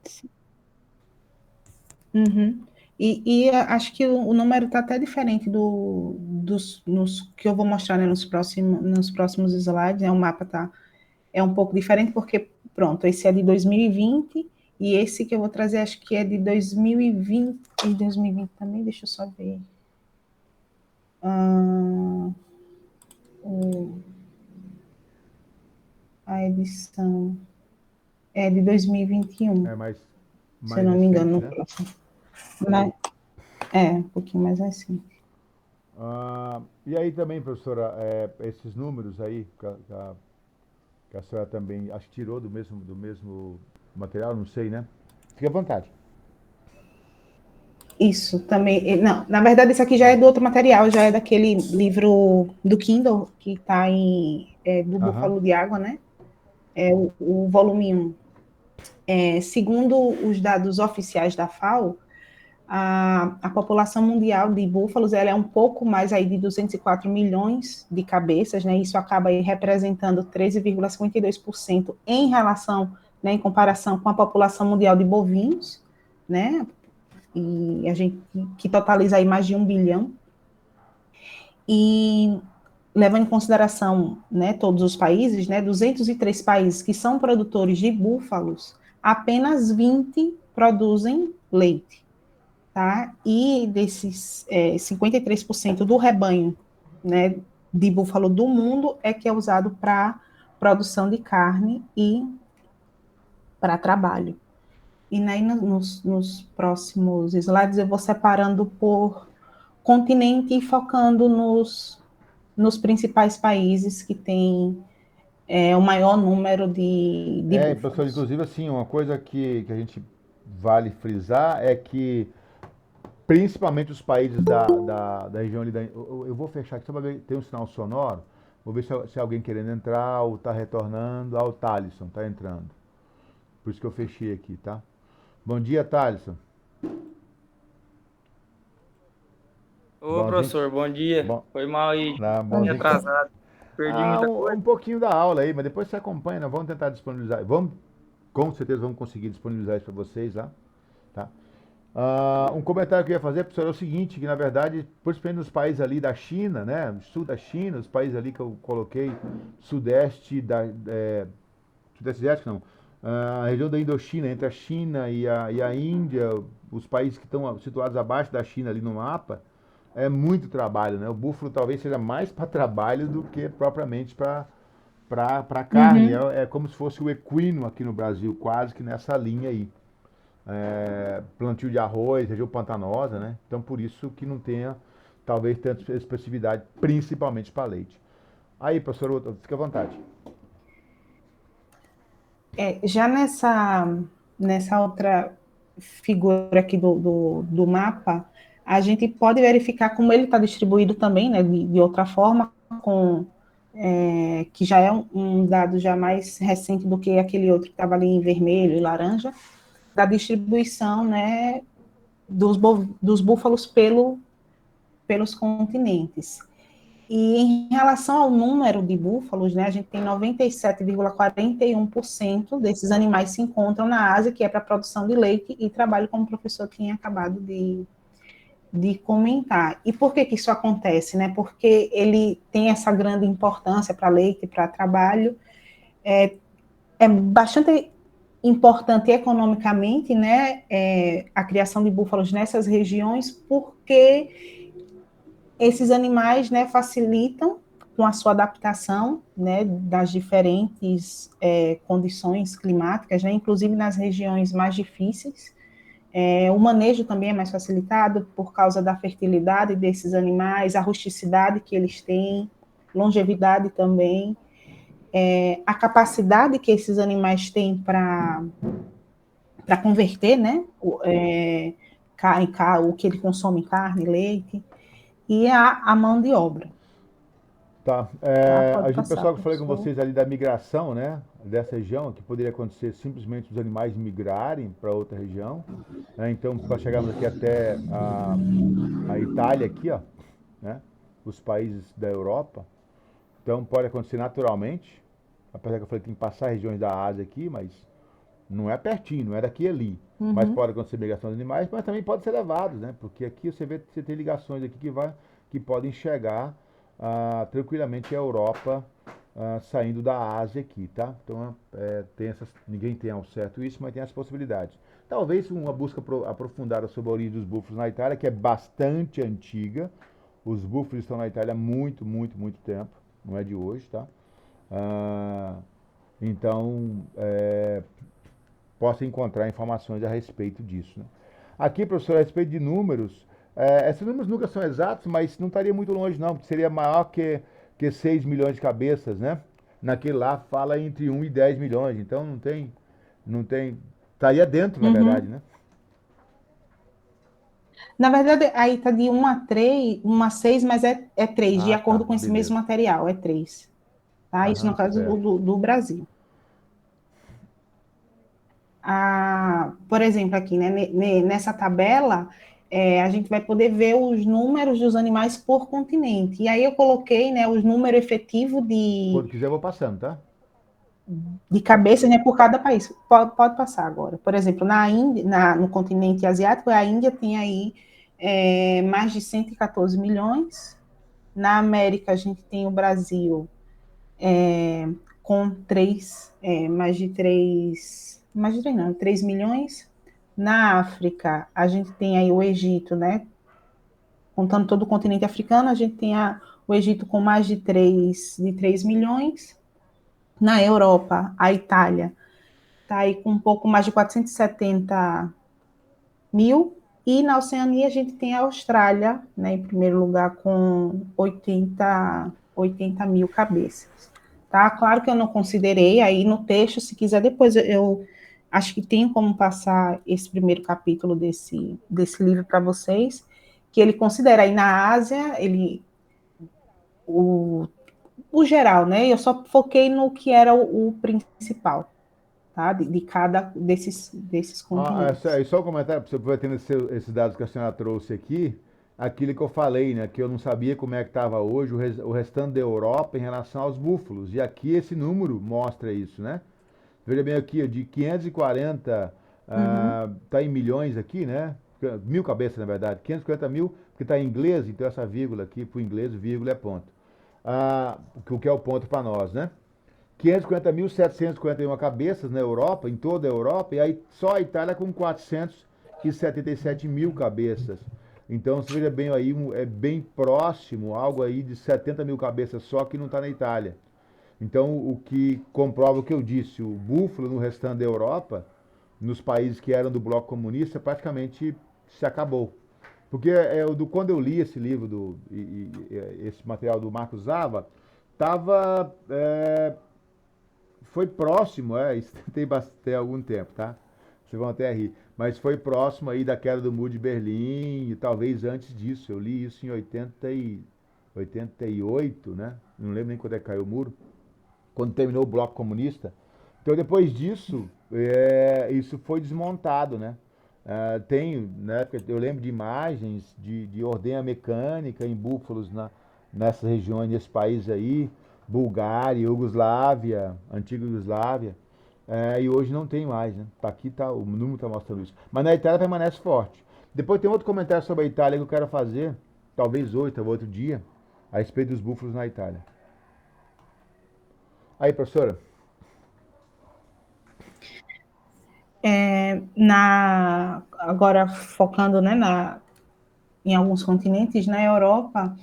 Sim. E acho que o número está até diferente dos que eu vou mostrar, né, nos próximos slides, né? O mapa é um pouco diferente, porque, pronto, esse é de 2020 e esse que eu vou trazer acho que é de 2020 e 2020 também, deixa eu só ver. A edição é de 2021. É mais se eu não me engano, recente, no próximo. Mas, um pouquinho mais recente. E aí também, professora, esses números aí que a senhora também acho que tirou do mesmo material, não sei, né? Fique à vontade. Isso, também. Não, na verdade, isso aqui já é do outro material, já é daquele livro do Kindle, que está do Búfalo de Água, né? É o volume 1. Segundo os dados oficiais da FAO, a população mundial de búfalos ela é um pouco mais aí de 204 milhões de cabeças, né? Isso acaba aí representando 13,52% em relação, né, em comparação com a população mundial de bovinos, né? E a gente que totaliza aí mais de 1 bilhão. E levando em consideração, né, todos os países, né, 203 países que são produtores de búfalos, apenas 20 produzem leite, tá? E desses 53% do rebanho, né, de búfalo do mundo é que é usado para produção de carne e para trabalho. E aí, nos próximos slides, eu vou separando por continente e focando nos principais países que têm o maior número de Professor, búfalos. inclusive, assim, uma coisa que a gente vale frisar é que, principalmente os países da região ali eu vou fechar aqui só para ver, tem um sinal sonoro, vou ver se alguém querendo entrar ou está retornando. O Thalisson está entrando. Por isso que eu fechei aqui, tá? Bom dia, Thalisson. Ô, Bonzinho? professor, bom dia. Bom, Foi mal aí, Bom bonzinho. dia. atrasado. Perdi muita Um coisa. pouquinho da aula aí, mas depois você acompanha, né? Vamos tentar disponibilizar. Vamos, com certeza vamos conseguir disponibilizar isso para vocês lá, tá? Um comentário que eu ia fazer, professor, é o seguinte, que na verdade, principalmente nos países ali da China, né? Sul da China, os países ali que eu coloquei, sudeste sudeste asiático não, a região da Indochina, entre a China e a Índia, os países que estão situados abaixo da China ali no mapa, é muito trabalho, né? O búfalo talvez seja mais para trabalho do que propriamente para carne. Uhum. É como se fosse o equino aqui no Brasil, quase que nessa linha aí. Plantio de arroz, região pantanosa, né? Então por isso que não tenha talvez tanta expressividade, principalmente para leite. Aí, professor, fica à vontade. Já nessa outra figura aqui do mapa, a gente pode verificar como ele está distribuído também, né, de outra forma, que já é um dado já mais recente do que aquele outro que estava ali em vermelho e laranja, da distribuição, né, dos búfalos pelos continentes. E em relação ao número de búfalos, né, a gente tem 97,41% desses animais se encontram na Ásia, que é para a produção de leite e trabalho, como o professor tinha acabado de comentar. E por que isso acontece? Né? Porque ele tem essa grande importância para leite, para trabalho, é bastante importante economicamente, né, a criação de búfalos nessas regiões, porque esses animais, né, facilitam com a sua adaptação, né, das diferentes condições climáticas, né, inclusive nas regiões mais difíceis. O manejo também é mais facilitado por causa da fertilidade desses animais, a rusticidade que eles têm, longevidade também, a capacidade que esses animais têm para converter, né, o que ele consome, carne, leite, e a mão de obra. Tá. Tá? Pode O passar, pessoal que eu falei com professor. vocês ali da migração, né? Dessa região, que poderia acontecer simplesmente os animais migrarem para outra região. Né? Então, nós chegamos aqui até a Itália, aqui, ó, né? Os países da Europa. Então, pode acontecer naturalmente. Apesar que eu falei que tem que passar regiões da Ásia aqui, mas não é pertinho, não é daqui e ali. Mas Uhum. pode acontecer migração de animais, mas também pode ser levados, né? Porque aqui você tem ligações aqui que podem chegar tranquilamente à Europa, saindo da Ásia aqui, tá? Então ninguém tem ao certo isso, mas tem as possibilidades. Talvez uma busca aprofundada sobre a origem dos búfalos na Itália, que é bastante antiga. Os búfalos estão na Itália há muito, muito, muito tempo, não é de hoje, tá? Então, possa encontrar informações a respeito disso. Né? Aqui, professor, a respeito de números, esses números nunca são exatos, mas não estaria muito longe, não, porque seria maior que 6 milhões de cabeças, né? Naquele lá fala entre 1 e 10 milhões, então não tem, estaria dentro, na verdade, Uhum. né? Na verdade, aí está de 1 a 3, 1 a 6, mas é 3, de Ah, acordo tá, com esse mesmo beleza. material, é 3. Tá? Isso no Aham, caso certo. do Brasil. Por exemplo, aqui, né, nessa tabela, a gente vai poder ver os números dos animais por continente. E aí eu coloquei, né, os números efetivos Quando quiser, eu vou passando, tá? de cabeças, né, por cada país. Pode passar agora. Por exemplo, na Índia, no continente asiático, a Índia tem aí mais de 114 milhões. Na América, a gente tem o Brasil com mais de 3 não, 3 milhões. Na África, a gente tem aí o Egito, né? Contando todo o continente africano, a gente tem o Egito com mais de 3 milhões. Na Europa, a Itália está aí com um pouco mais de 470 mil, e na Oceania a gente tem a Austrália, né, em primeiro lugar, com 80 mil cabeças. Tá? Claro que eu não considerei, aí no texto, se quiser, depois eu acho que tenho como passar esse primeiro capítulo desse livro para vocês, que ele considera aí na Ásia, o, o geral, né? Eu só foquei no que era o principal, tá? De cada desses continentes. Só um comentário, para você aproveitando esses dados que a senhora trouxe aqui, aquilo que eu falei, né, que eu não sabia como é que estava hoje o restante da Europa em relação aos búfalos. E aqui esse número mostra isso, né? Veja bem aqui, de 540, tá em milhões aqui, né? Mil cabeças, na verdade. 540 mil, porque está em inglês, então essa vírgula aqui, para o inglês, vírgula é ponto. O que é o ponto para nós, né? 540.741 cabeças na Europa, em toda a Europa, e aí só a Itália com 477 mil cabeças. Então, você veja bem aí, é bem próximo, algo aí de 70 mil cabeças só que não está na Itália. Então, o que comprova o que eu disse, o búfalo no restante da Europa, nos países que eram do bloco comunista, praticamente se acabou. Porque quando eu li esse livro, esse material do Marcos Zava, tava, foi próximo, isso tem algum tempo, tá? Vocês vão até rir. Mas foi próximo aí da queda do Muro de Berlim, e talvez antes disso. Eu li isso em 88, né? Não lembro nem quando é que caiu o muro, quando terminou o bloco comunista. Então, depois disso, isso foi desmontado, né? Né, eu lembro de imagens de ordenha mecânica em búfalos nessas regiões, nesse país aí, Bulgária, Iugoslávia, antiga Iugoslávia, e hoje não tem mais, né? Aqui o número está mostrando isso. Mas na Itália permanece forte. Depois tem outro comentário sobre a Itália que eu quero fazer, talvez hoje, talvez outro dia, a respeito dos búfalos na Itália. Aí, professora. Agora focando, né, em alguns continentes, na Europa,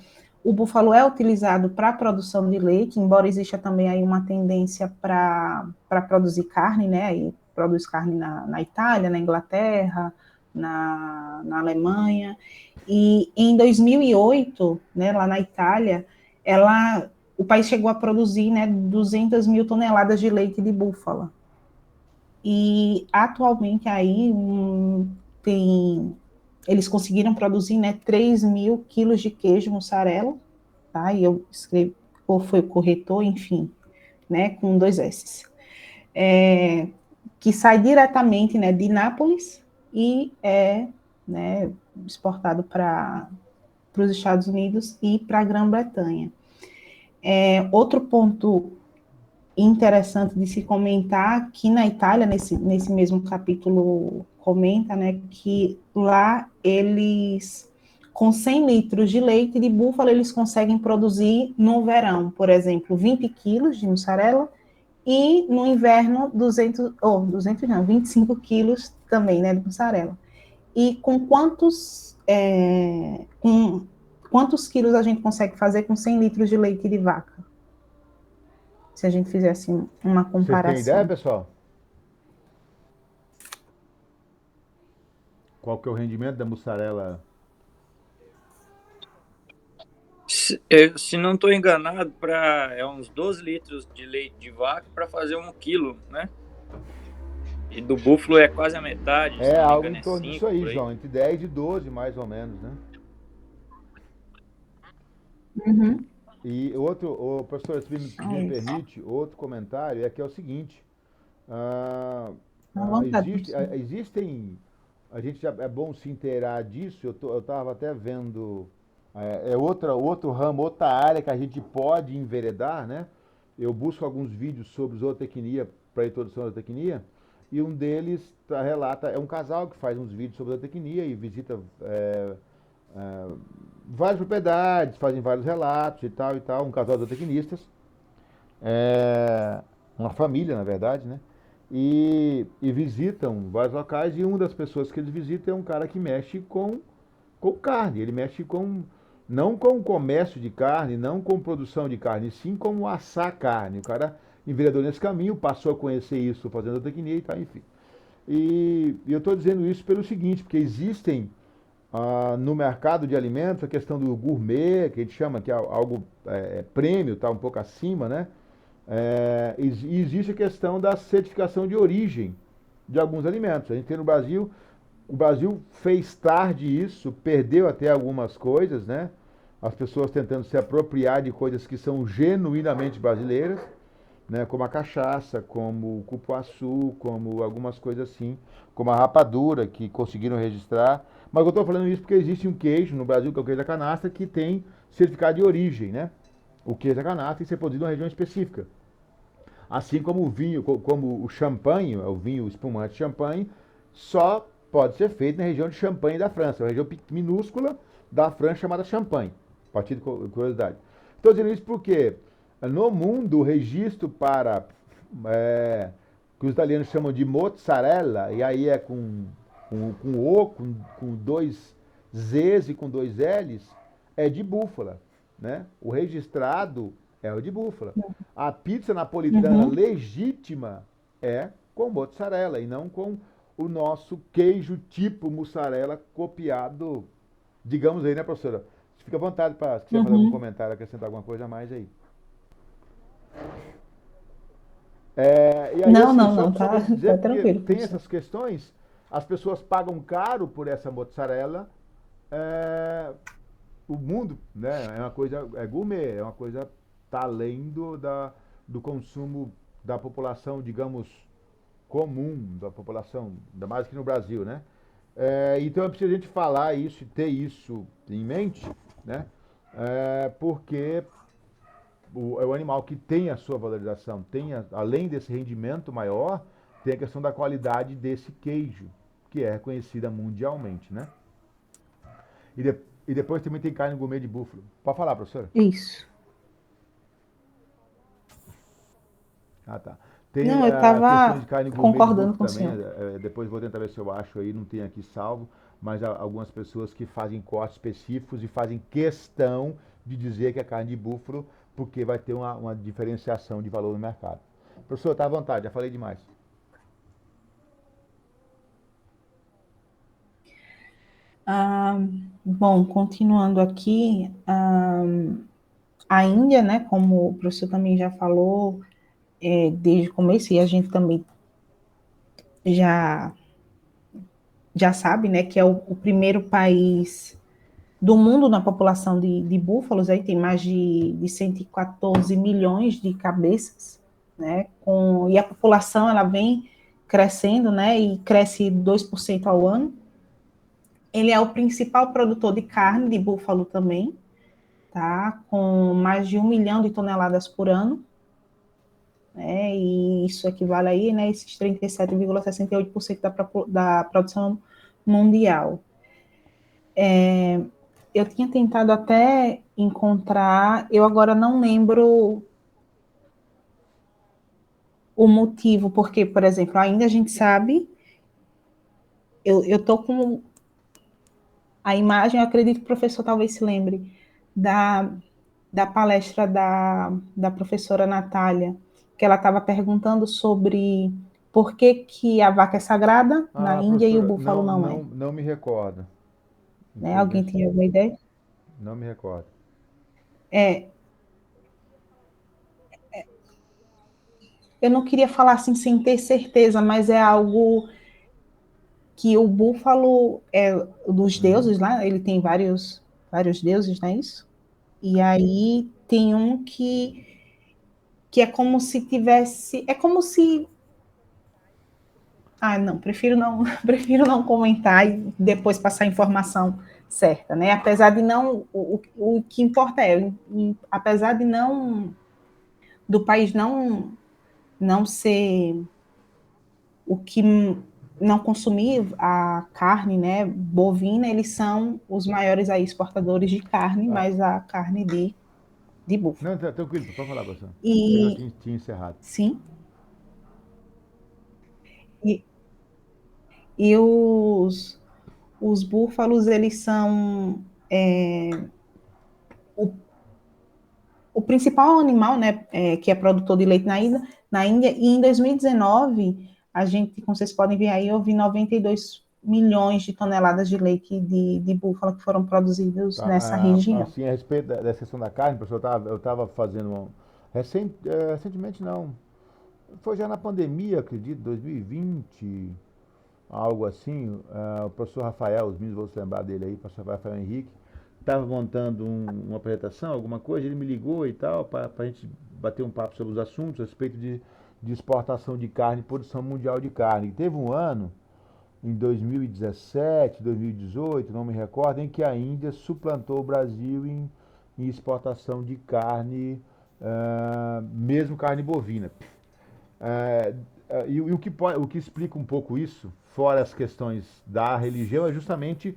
o búfalo é utilizado para a produção de leite, embora exista também aí uma tendência para produzir carne, né? Aí produz carne na Itália, na Inglaterra, na Alemanha. E em 2008, né, lá na Itália, o país chegou a produzir, né, 200 mil toneladas de leite de búfala. E atualmente aí eles conseguiram produzir, né, 3 mil quilos de queijo mussarela, tá? E eu escrevi, ou foi o corretor, enfim, né, com 2 S's. Que sai diretamente, né, de Nápoles e né, exportado para os Estados Unidos e para a Grã-Bretanha. Outro ponto interessante de se comentar que na Itália, nesse mesmo capítulo, comenta, né, que lá eles, com 100 litros de leite de búfalo, eles conseguem produzir no verão, por exemplo, 20 quilos de mussarela, e no inverno 200 não, 25 quilos também, né, de mussarela. E quantos quilos a gente consegue fazer com 100 litros de leite de vaca? Se a gente fizesse uma Vocês têm ideia, comparação. pessoal? Qual que é o rendimento da mussarela? Se não estou enganado, é uns 12 litros de leite de vaca para fazer 1 quilo, né? E do búfalo é quase a metade, se não me Algo engano em é torno disso 5 aí, por aí. João. Entre 10 e 12, mais ou menos, né? Uhum. E professor, se me permite, outro comentário é que é o seguinte. À vontade, Existem, a gente é bom se inteirar disso. Eu estava até vendo, outro ramo, outra área que a gente pode enveredar, né? Eu busco alguns vídeos sobre zootecnia para introdução à zootecnia, e um deles relata, é um casal que faz uns vídeos sobre zootecnia e visita várias propriedades, fazem vários relatos e tal, um casal de zootecnistas, uma família, na verdade, né? E visitam vários locais, e uma das pessoas que eles visitam é um cara que mexe com carne. Ele mexe não com comércio de carne, não com produção de carne, sim com assar carne. O cara enveredou nesse caminho, passou a conhecer isso fazendo a tecnia e tal, enfim. E eu estou dizendo isso pelo seguinte, porque existem no mercado de alimentos a questão do gourmet, que a gente chama que é algo prêmio, está um pouco acima, né? E existe a questão da certificação de origem de alguns alimentos. A gente tem no Brasil, o Brasil fez tarde isso, perdeu até algumas coisas, né? As pessoas tentando se apropriar de coisas que são genuinamente brasileiras, né? Como a cachaça, como o cupuaçu, como algumas coisas assim, como a rapadura, que conseguiram registrar. Mas eu estou falando isso porque existe um queijo no Brasil, que é o queijo da canastra, que tem certificado de origem, né? O queijo da canastra tem que ser produzido numa região específica. Assim como o vinho, como o champanhe, o vinho espumante champanhe, só pode ser feito na região de Champagne da França, uma região minúscula da França chamada Champagne. A partir de curiosidade. Estou dizendo isso porque no mundo o registro para que os italianos chamam de mozzarella, e aí é com O, com dois Zs e com dois Ls, é de búfala, né? O registrado é o de búfala. A pizza napolitana Uhum. legítima é com mozzarella e não com o nosso queijo tipo mussarela copiado, digamos aí, né, professora? Fica à vontade para se quiser fazer algum Uhum. comentário, acrescentar alguma coisa a mais aí. E aí, Não, assim, não, só, não, só para tá, dizer, tá porque tranquilo, tem professor. essas questões, as pessoas pagam caro por essa mozzarella, é, o mundo, né, é uma coisa, é gourmet, é uma coisa tá além do consumo da população, digamos, comum, da população, ainda mais que no Brasil, né? Então é preciso a gente falar isso e ter isso em mente, né? Porque é o animal que tem a sua valorização, além desse rendimento maior, tem a questão da qualidade desse queijo, que é reconhecida mundialmente, né? E, de- e depois também tem carne gourmet de búfalo. Pode falar, professora? Isso. Ah, tá. Tem Não, eu questões de estava carne gourmet de concordando búfalo com o também. senhor. Depois vou tentar ver se eu acho aí, não tem aqui salvo. Mas há algumas pessoas que fazem cortes específicos e fazem questão de dizer que é carne de búfalo, porque vai ter uma diferenciação de valor no mercado. Professor, está à vontade, já falei demais. Ah, bom, continuando aqui, a Índia, né, como o professor também já falou, desde o começo, e a gente também já, já sabe, né, que é o primeiro país do mundo na população de búfalos, aí tem mais de 114 milhões de cabeças, né, e a população ela vem crescendo, né, e cresce 2% ao ano. Ele é o principal produtor de carne de búfalo também, tá, com mais de 1 milhão de toneladas por ano, né, e isso equivale aí, né, esses 37,68% da produção mundial. Eu tinha tentado até encontrar, eu agora não lembro o motivo, porque, por exemplo, ainda a gente sabe, eu tô com a imagem, eu acredito que o professor talvez se lembre da, da palestra da professora Natália, que ela estava perguntando sobre por que, que a vaca é sagrada na Ah, Índia e o professora, búfalo não é. não me recordo. Né? Alguém Infelizmente, tem alguma ideia? não me recordo. É, eu não queria falar assim sem ter certeza, mas é algo que o búfalo é dos Uhum. deuses lá, ele tem vários deuses, não é isso? E aí tem um que é como se tivesse, é como se, não, prefiro não, prefiro não comentar e depois passar a informação certa, né? Apesar de não, o que importa apesar de não do país não ser o que não consumir a carne, né, bovina, eles são os maiores aí exportadores de carne, Ah, mas a carne de búfalo. não, tranquilo, pode falar, professor. Eu já E tinha encerrado. sim, e, e os búfalos, eles são o, o principal animal, né, que é produtor de leite na Índia, e em 2019, a gente, como vocês podem ver aí, houve 92 milhões de toneladas de leite de búfalo que foram produzidos nessa região. Assim, a respeito dessa questão da carne, professor, eu estava fazendo recentemente não, foi já na pandemia, acredito, 2020, algo assim, o professor Rafael, os meninos vão se lembrar dele aí, o professor Rafael Henrique, estava montando uma apresentação, alguma coisa, ele me ligou e tal, para a gente bater um papo sobre os assuntos a respeito de exportação de carne e produção mundial de carne. E teve um ano, em 2017, 2018, não me recordo, em que a Índia suplantou o Brasil em exportação de carne, mesmo carne bovina. E o que explica um pouco isso, fora as questões da religião, é justamente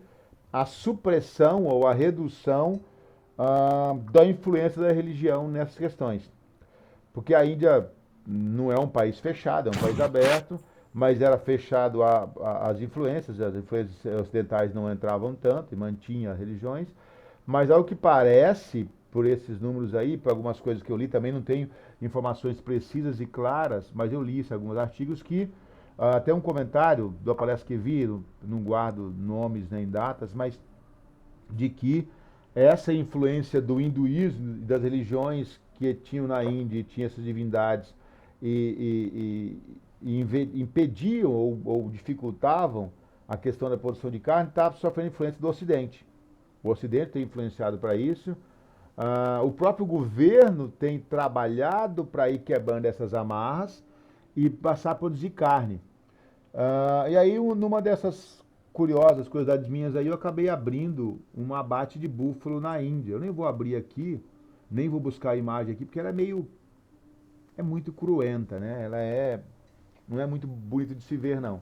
a supressão ou a redução da influência da religião nessas questões. Porque a Índia não é um país fechado, é um país aberto, mas era fechado às influências, as influências ocidentais não entravam tanto e mantinha religiões, mas ao que parece, por esses números aí, por algumas coisas que eu li, também não tenho informações precisas e claras, mas eu li isso em alguns artigos que até um comentário da palestra que vi, não guardo nomes nem datas, mas de que essa influência do hinduísmo e das religiões que tinham na Índia e tinham essas divindades e impediam ou dificultavam a questão da produção de carne, estava sofrendo influência do Ocidente. O Ocidente tem influenciado para isso. O próprio governo tem trabalhado para ir quebrando essas amarras e passar a produzir carne. E aí, numa dessas curiosas curiosidades minhas aí, eu acabei abrindo um abate de búfalo na Índia. Eu nem vou abrir aqui, nem vou buscar a imagem aqui, porque ela é muito cruenta, né? Não é muito bonito de se ver, não.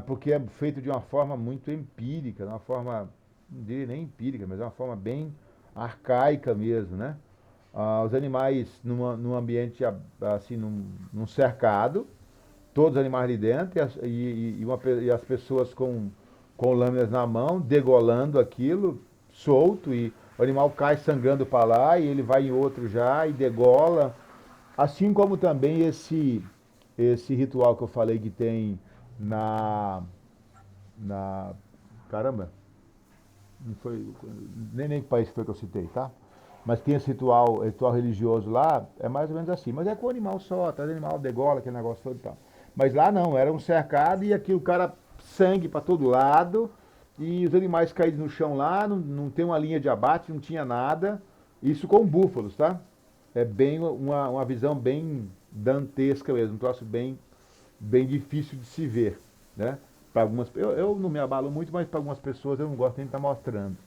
Porque é feito de uma forma muito empírica, de uma forma, não diria nem empírica, mas de uma forma bem arcaica mesmo, né? Os animais num ambiente assim, num cercado, todos os animais ali dentro e as pessoas com lâminas na mão, degolando aquilo, solto, e o animal cai sangrando para lá e ele vai em outro já e degola. Assim como também esse ritual que eu falei que tem na caramba, não foi, nem que país foi que eu citei, tá? Mas tem esse ritual religioso lá, é mais ou menos assim. Mas é com o animal só, tá? O animal degola, aquele negócio todo e tal. Mas lá não, era um cercado e aqui o cara sangue para todo lado e os animais caídos no chão lá, não tem uma linha de abate, não tinha nada. Isso com búfalos, tá? É bem uma visão bem dantesca mesmo, um troço bem difícil de se ver, né? Para algumas, eu não me abalo muito, mas para algumas pessoas eu não gosto nem de estar mostrando.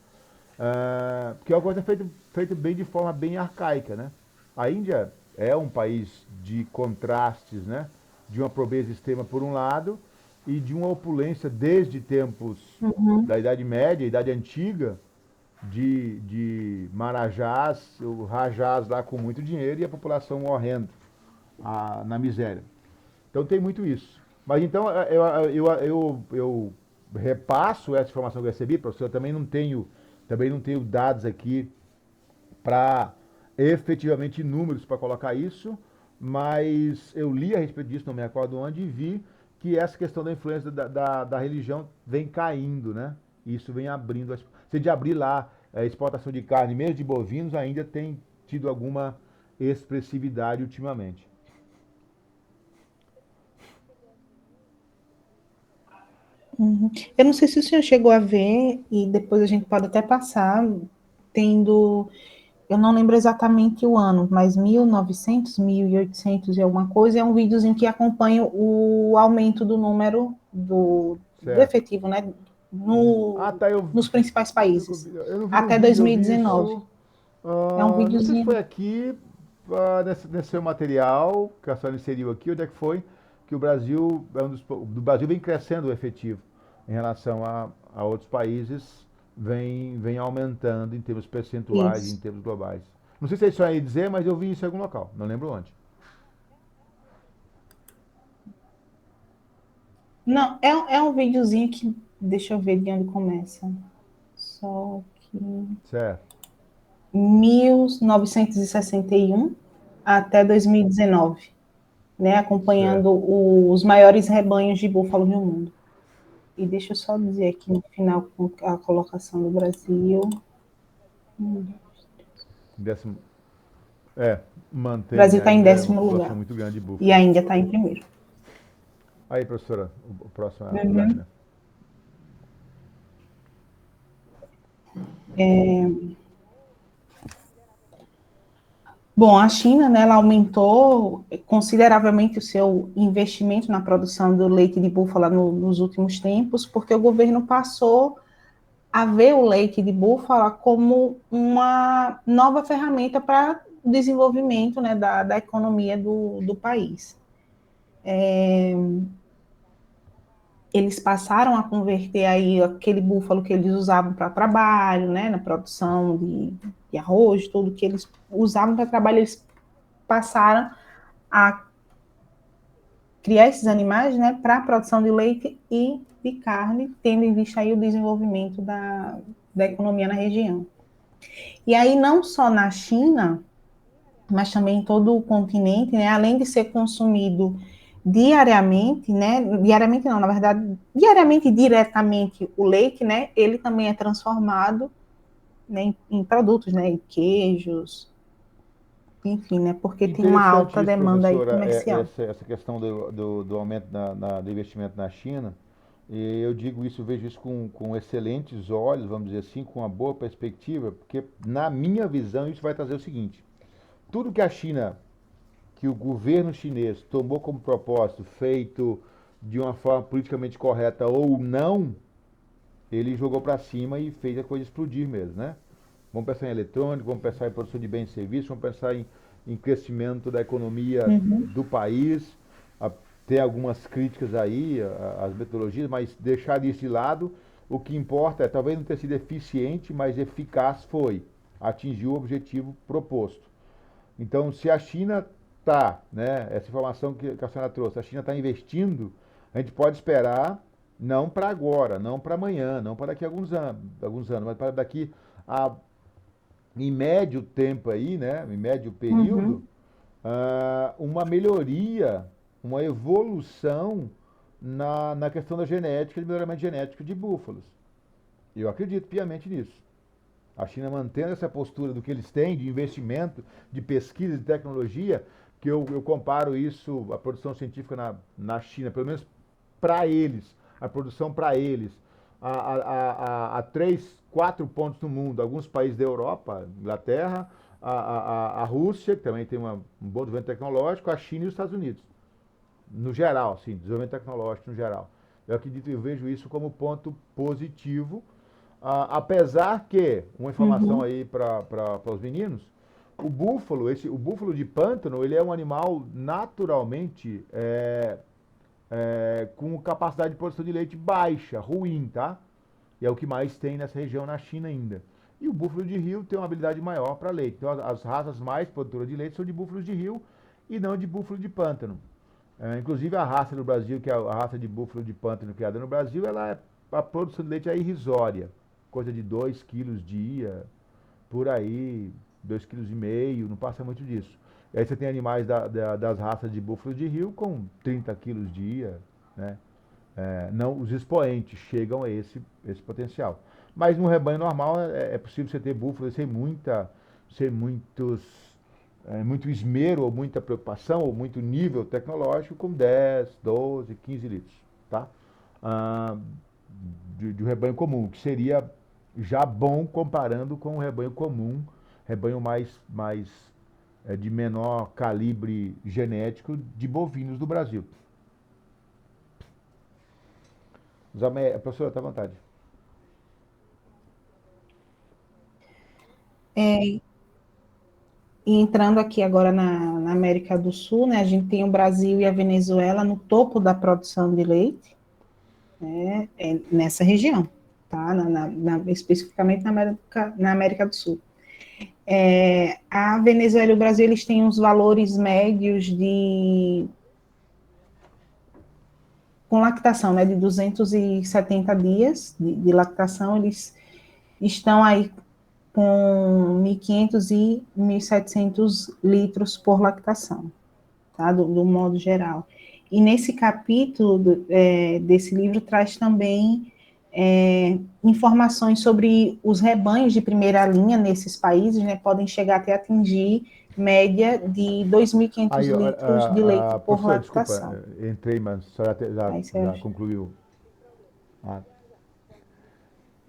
Porque é uma coisa feito bem de forma bem arcaica, né? A Índia é um país de contrastes, né? De uma pobreza extrema por um lado e de uma opulência desde tempos da Idade Média, Idade Antiga, de marajás, rajás lá com muito dinheiro e a população morrendo na miséria. Então tem muito isso. Mas então eu repasso essa informação que eu recebi, professor, eu também não tenho dados aqui para efetivamente números para colocar isso, mas eu li a respeito disso, não me recordo onde, e vi que essa questão da influência da religião vem caindo, né? Isso vem abrindo. Se de abrir lá a exportação de carne, mesmo de bovinos, ainda tem tido alguma expressividade ultimamente. Eu não sei se o senhor chegou a ver, e depois a gente pode até passar, tendo, eu não lembro exatamente o ano, mas 1900, 1800 e alguma coisa, é um videozinho que acompanha o aumento do número do efetivo, né, nos principais países, eu não vi até no vídeo, 2019. É um não sei se foi videozinho. aqui, nesse seu material, que a senhora inseriu aqui, onde é que foi, que o Brasil, do Brasil vem crescendo o efetivo em relação a outros países, vem aumentando em termos percentuais e em Isso. termos globais. Não sei se é isso aí dizer, mas eu vi isso em algum local, não lembro onde. Não, é um videozinho que, deixa eu ver de onde começa. Só que. Certo. 1961 até 2019, né, acompanhando Certo. os maiores rebanhos de búfalos no mundo. E deixa eu só dizer aqui no final a colocação do Brasil. Décimo, é, O Brasil mantém está em ainda uma 10º população lugar muito grande de e a búfalos. Índia está em primeiro. Aí, professora, o próximo é a Uhum. página. Bom, a China, né, ela aumentou consideravelmente o seu investimento na produção do leite de búfala nos últimos tempos, porque o governo passou a ver o leite de búfala como uma nova ferramenta para o desenvolvimento, né, da economia do país. Eles passaram a converter aí aquele búfalo que eles usavam para trabalho, né, na produção de arroz, tudo que eles usavam para trabalho, eles passaram a criar esses animais, né, para a produção de leite e de carne, tendo em vista aí o desenvolvimento da economia na região. E aí, não só na China, mas também em todo o continente, né, além de ser consumido diariamente, né, diariamente não, na verdade, diariamente e diretamente o leite, né, ele também é transformado, né, em produtos, né, em queijos, enfim, né, porque tem uma Interessante alta isso, demanda aí professora, comercial. essa questão do aumento do investimento na China. E eu digo isso, vejo isso com excelentes olhos, vamos dizer assim, com uma boa perspectiva, porque na minha visão isso vai trazer o seguinte: tudo que a China, que o governo chinês tomou como propósito, feito de uma forma politicamente correta ou não, ele jogou para cima e fez a coisa explodir mesmo, né? Vamos pensar em eletrônico, vamos pensar em produção de bens e serviços, vamos pensar em crescimento da economia Uhum, do país. Tem algumas críticas aí às metodologias, mas deixar isso de lado, o que importa é talvez não ter sido eficiente, mas eficaz foi. Atingiu o objetivo proposto. Então, se a China está, né, essa informação que a senhora trouxe, a China está investindo, a gente pode esperar, não para agora, não para amanhã, não para daqui a alguns anos, mas para daqui a, em médio tempo aí, né, em médio período, uhum. uma melhoria, uma evolução na questão da genética, de melhoramento genético de búfalos. Eu acredito piamente nisso. A China mantendo essa postura do que eles têm de investimento, de pesquisa, de tecnologia, que eu comparo isso, a produção científica na China, pelo menos para eles, a produção para eles, a 3, 4 pontos no mundo, alguns países da Europa, Inglaterra, a Rússia, que também tem um bom desenvolvimento tecnológico, a China e os Estados Unidos, no geral, sim, desenvolvimento tecnológico no geral. Eu acredito, eu vejo isso como ponto positivo. Apesar que, uma informação Uhum, aí para os meninos, o búfalo de pântano, ele é um animal naturalmente com capacidade de produção de leite baixa, ruim, tá? E é o que mais tem nessa região na China ainda. E o búfalo de rio tem uma habilidade maior para leite. Então, as raças mais produtoras de leite são de búfalos de rio e não de búfalo de pântano. Inclusive, a raça do Brasil, que é a raça de búfalo de pântano criada no Brasil, a produção de leite é irrisória. Coisa de 2 quilos dia, por aí, 2,5 kg, não passa muito disso. E aí você tem animais das raças de búfalo de rio com 30 quilos dia, né? Não, os expoentes chegam a esse potencial. Mas no rebanho normal é possível você ter búfalos sem muito esmero ou muita preocupação ou muito nível tecnológico com 10, 12, 15 litros, tá? Ah, de um rebanho comum, que seria já bom comparando com o rebanho comum, rebanho de menor calibre genético de bovinos do Brasil. Professora, está à vontade. E entrando aqui agora na América do Sul, né, a gente tem o Brasil e a Venezuela no topo da produção de leite, né, nessa região, tá? Especificamente na América do Sul. A Venezuela e o Brasil, eles têm uns valores médios com lactação, né, de 270 dias de lactação, eles estão aí com 1.500 e 1.700 litros por lactação, tá? Do modo geral. E nesse capítulo desse livro traz também informações sobre os rebanhos de primeira linha nesses países, né? Podem chegar até atingir média de 2.500 Aí, litros de leite por professor, desculpa, lactação. entrei, mas a senhora Aí já você concluiu. Ah,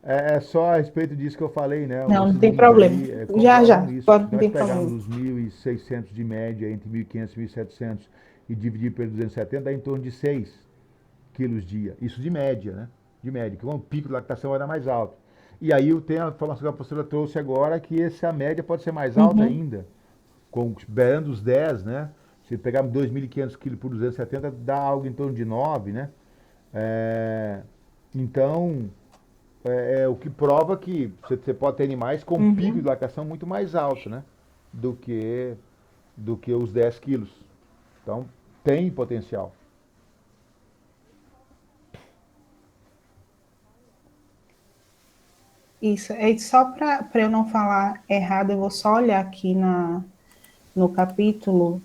é só a respeito disso que eu falei, né? não Esses tem números problema. aí Já, comprovam isso. pode, Se não nós tem problema. pegarmos os 1.600 de média, entre 1.500 e 1.700, e dividir pelo 270, dá em torno de 6 quilos dia. Isso de média, né? De média, que o pico de lactação vai dar mais alto. E aí tem a informação que a professora trouxe agora, que essa média pode ser mais alta Uhum. ainda, beirando os 10, né? Se pegarmos 2.500 quilos por 270, dá algo em torno de 9, né? É, então, o que prova que você pode ter animais com pico de Uhum. lactação muito mais alto, né? Do que, do que os 10 quilos. Então, tem potencial. Isso, é só para eu não falar errado, eu vou só olhar aqui no capítulo.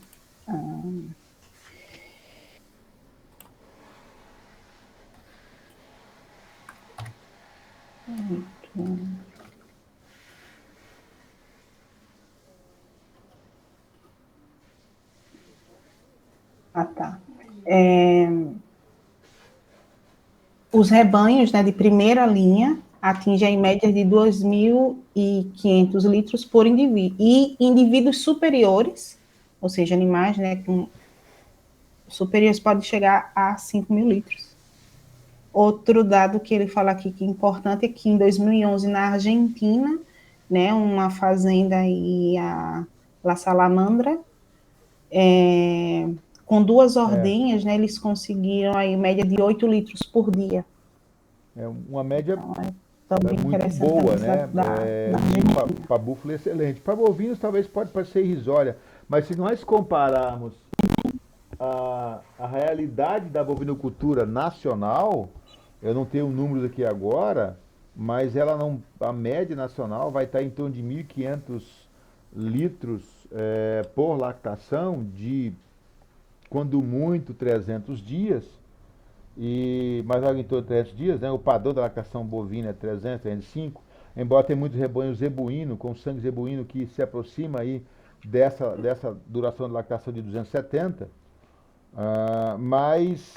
Ah, tá. Os rebanhos, né, de primeira linha atingem em média de 2.500 litros por indivíduo. E indivíduos superiores, ou seja, animais, né, com superiores podem chegar a 5.000 litros. Outro dado que ele fala aqui que é importante é que em 2011, na Argentina, né, uma fazenda aí, a La Salamandra, com 2 É, ordenhas, né, eles conseguiram aí média de 8 litros por dia. é uma média Também muito interessante boa, também né? da E Argentina. para búfalo é excelente. Para bovinos talvez pode parecer irrisória, mas se nós compararmos a realidade da bovinocultura nacional, eu não tenho números aqui agora, mas ela não, a média nacional vai estar em torno de 1.500 litros por lactação de, quando muito, 300 dias. E mais algo em torno de 300 dias, né? O padrão da lactação bovina é 300, 305, embora tenha muitos rebanhos zebuíno, com sangue zebuíno que se aproxima aí dessa duração de lactação de 270, mas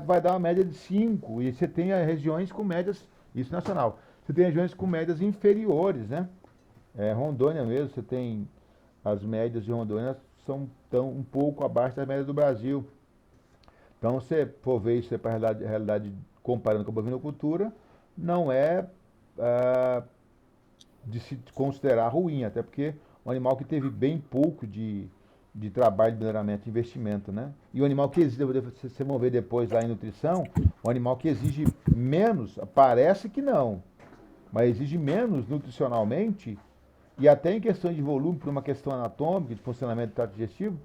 vai dar uma média de 5, e você tem regiões com médias, isso nacional, você tem regiões com médias inferiores, né? Rondônia mesmo, você tem as médias de Rondônia são tão um pouco abaixo das médias do Brasil. Então, se você for ver isso para a realidade comparando com a bovinocultura, não é de se considerar ruim, até porque um animal que teve bem pouco de trabalho de melhoramento e investimento, né? E o animal que exige, vocês vão ver depois lá em nutrição, um animal que exige menos, parece que não, mas exige menos nutricionalmente e até em questões de volume, por uma questão anatômica, de funcionamento do trato digestivo,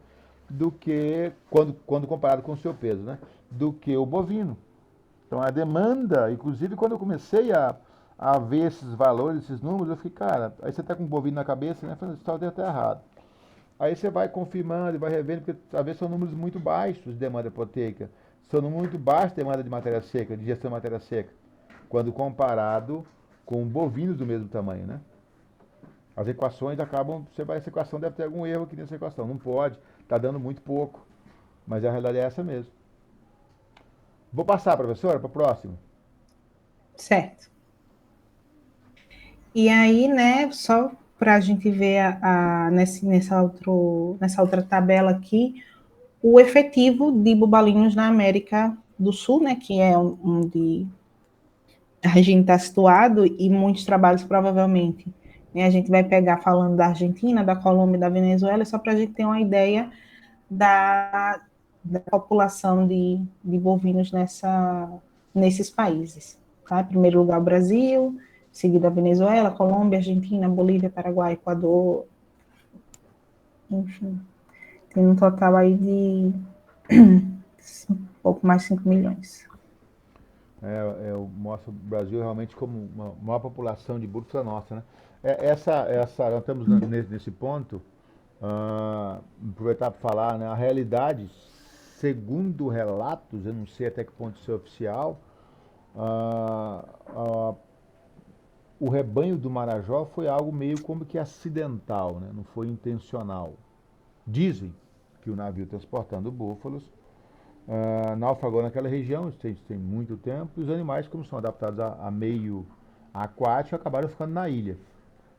do que, quando comparado com o seu peso, né? Do que o bovino. Então a demanda, inclusive quando eu comecei a ver esses valores, esses números, eu fiquei, cara, aí você está com um bovino na cabeça, né? Falando, isso deve estar errado. Aí você vai confirmando e vai revendo, porque às vezes são números muito baixos de demanda proteica, são números muito baixos de demanda de matéria seca, de digestão de matéria seca, quando comparado com bovinos do mesmo tamanho, né? As equações acabam, essa equação deve ter algum erro aqui nessa equação, não pode, está dando muito pouco, mas a realidade é essa mesmo. Vou passar, professora, para o próximo. Certo. E aí, né, só para a gente ver nessa outra tabela aqui, o efetivo de bubalinos na América do Sul, né, que é onde a gente está situado, e muitos trabalhos provavelmente, né, a gente vai pegar falando da Argentina, da Colômbia e da Venezuela, só para a gente ter uma ideia da população de bovinos nesses países. Tá? Em primeiro lugar, o Brasil, seguida a Venezuela, Colômbia, Argentina, Bolívia, Paraguai, Equador, enfim, tem um total aí de um pouco mais de 5 milhões. Mostra o Brasil realmente como uma maior população de búfalos a nossa, né? nós estamos nesse ponto, aproveitar para falar, né, a realidade, segundo relatos, eu não sei até que ponto isso é oficial, ah, ah, o rebanho do Marajó foi algo meio como que acidental, né, não foi intencional. Dizem que o navio transportando búfalos naufragou naquela região, isso tem muito tempo, e os animais, como são adaptados a meio aquático, acabaram ficando na ilha.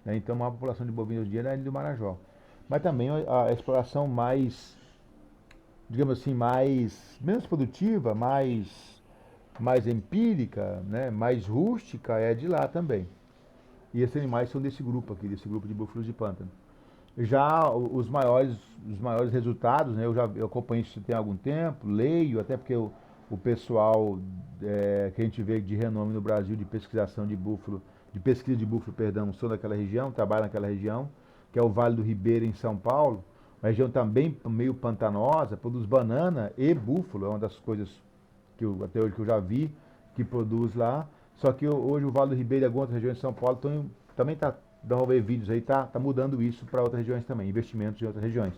Né? Então, a maior população de bovinos hoje em dia é na ilha do Marajó. Mas também a exploração mais, digamos assim, menos produtiva, mais empírica, né? Mais rústica é de lá também. E esses animais são desse grupo aqui, desse grupo de búfalos de pântano. Já os maiores resultados, né, eu acompanho isso tem algum tempo, leio, até porque o pessoal que a gente vê de renome no Brasil de pesquisação de búfalo, de pesquisa de búfalo, perdão, são daquela região, trabalham naquela região, que é o Vale do Ribeira em São Paulo, uma região também meio pantanosa, produz banana e búfalo, é uma das coisas até hoje que eu já vi que produz lá. Só que hoje o Vale do Ribeira e algumas outras regiões de São Paulo também está dá ver vídeos aí, tá mudando isso para outras regiões também, investimentos em outras regiões.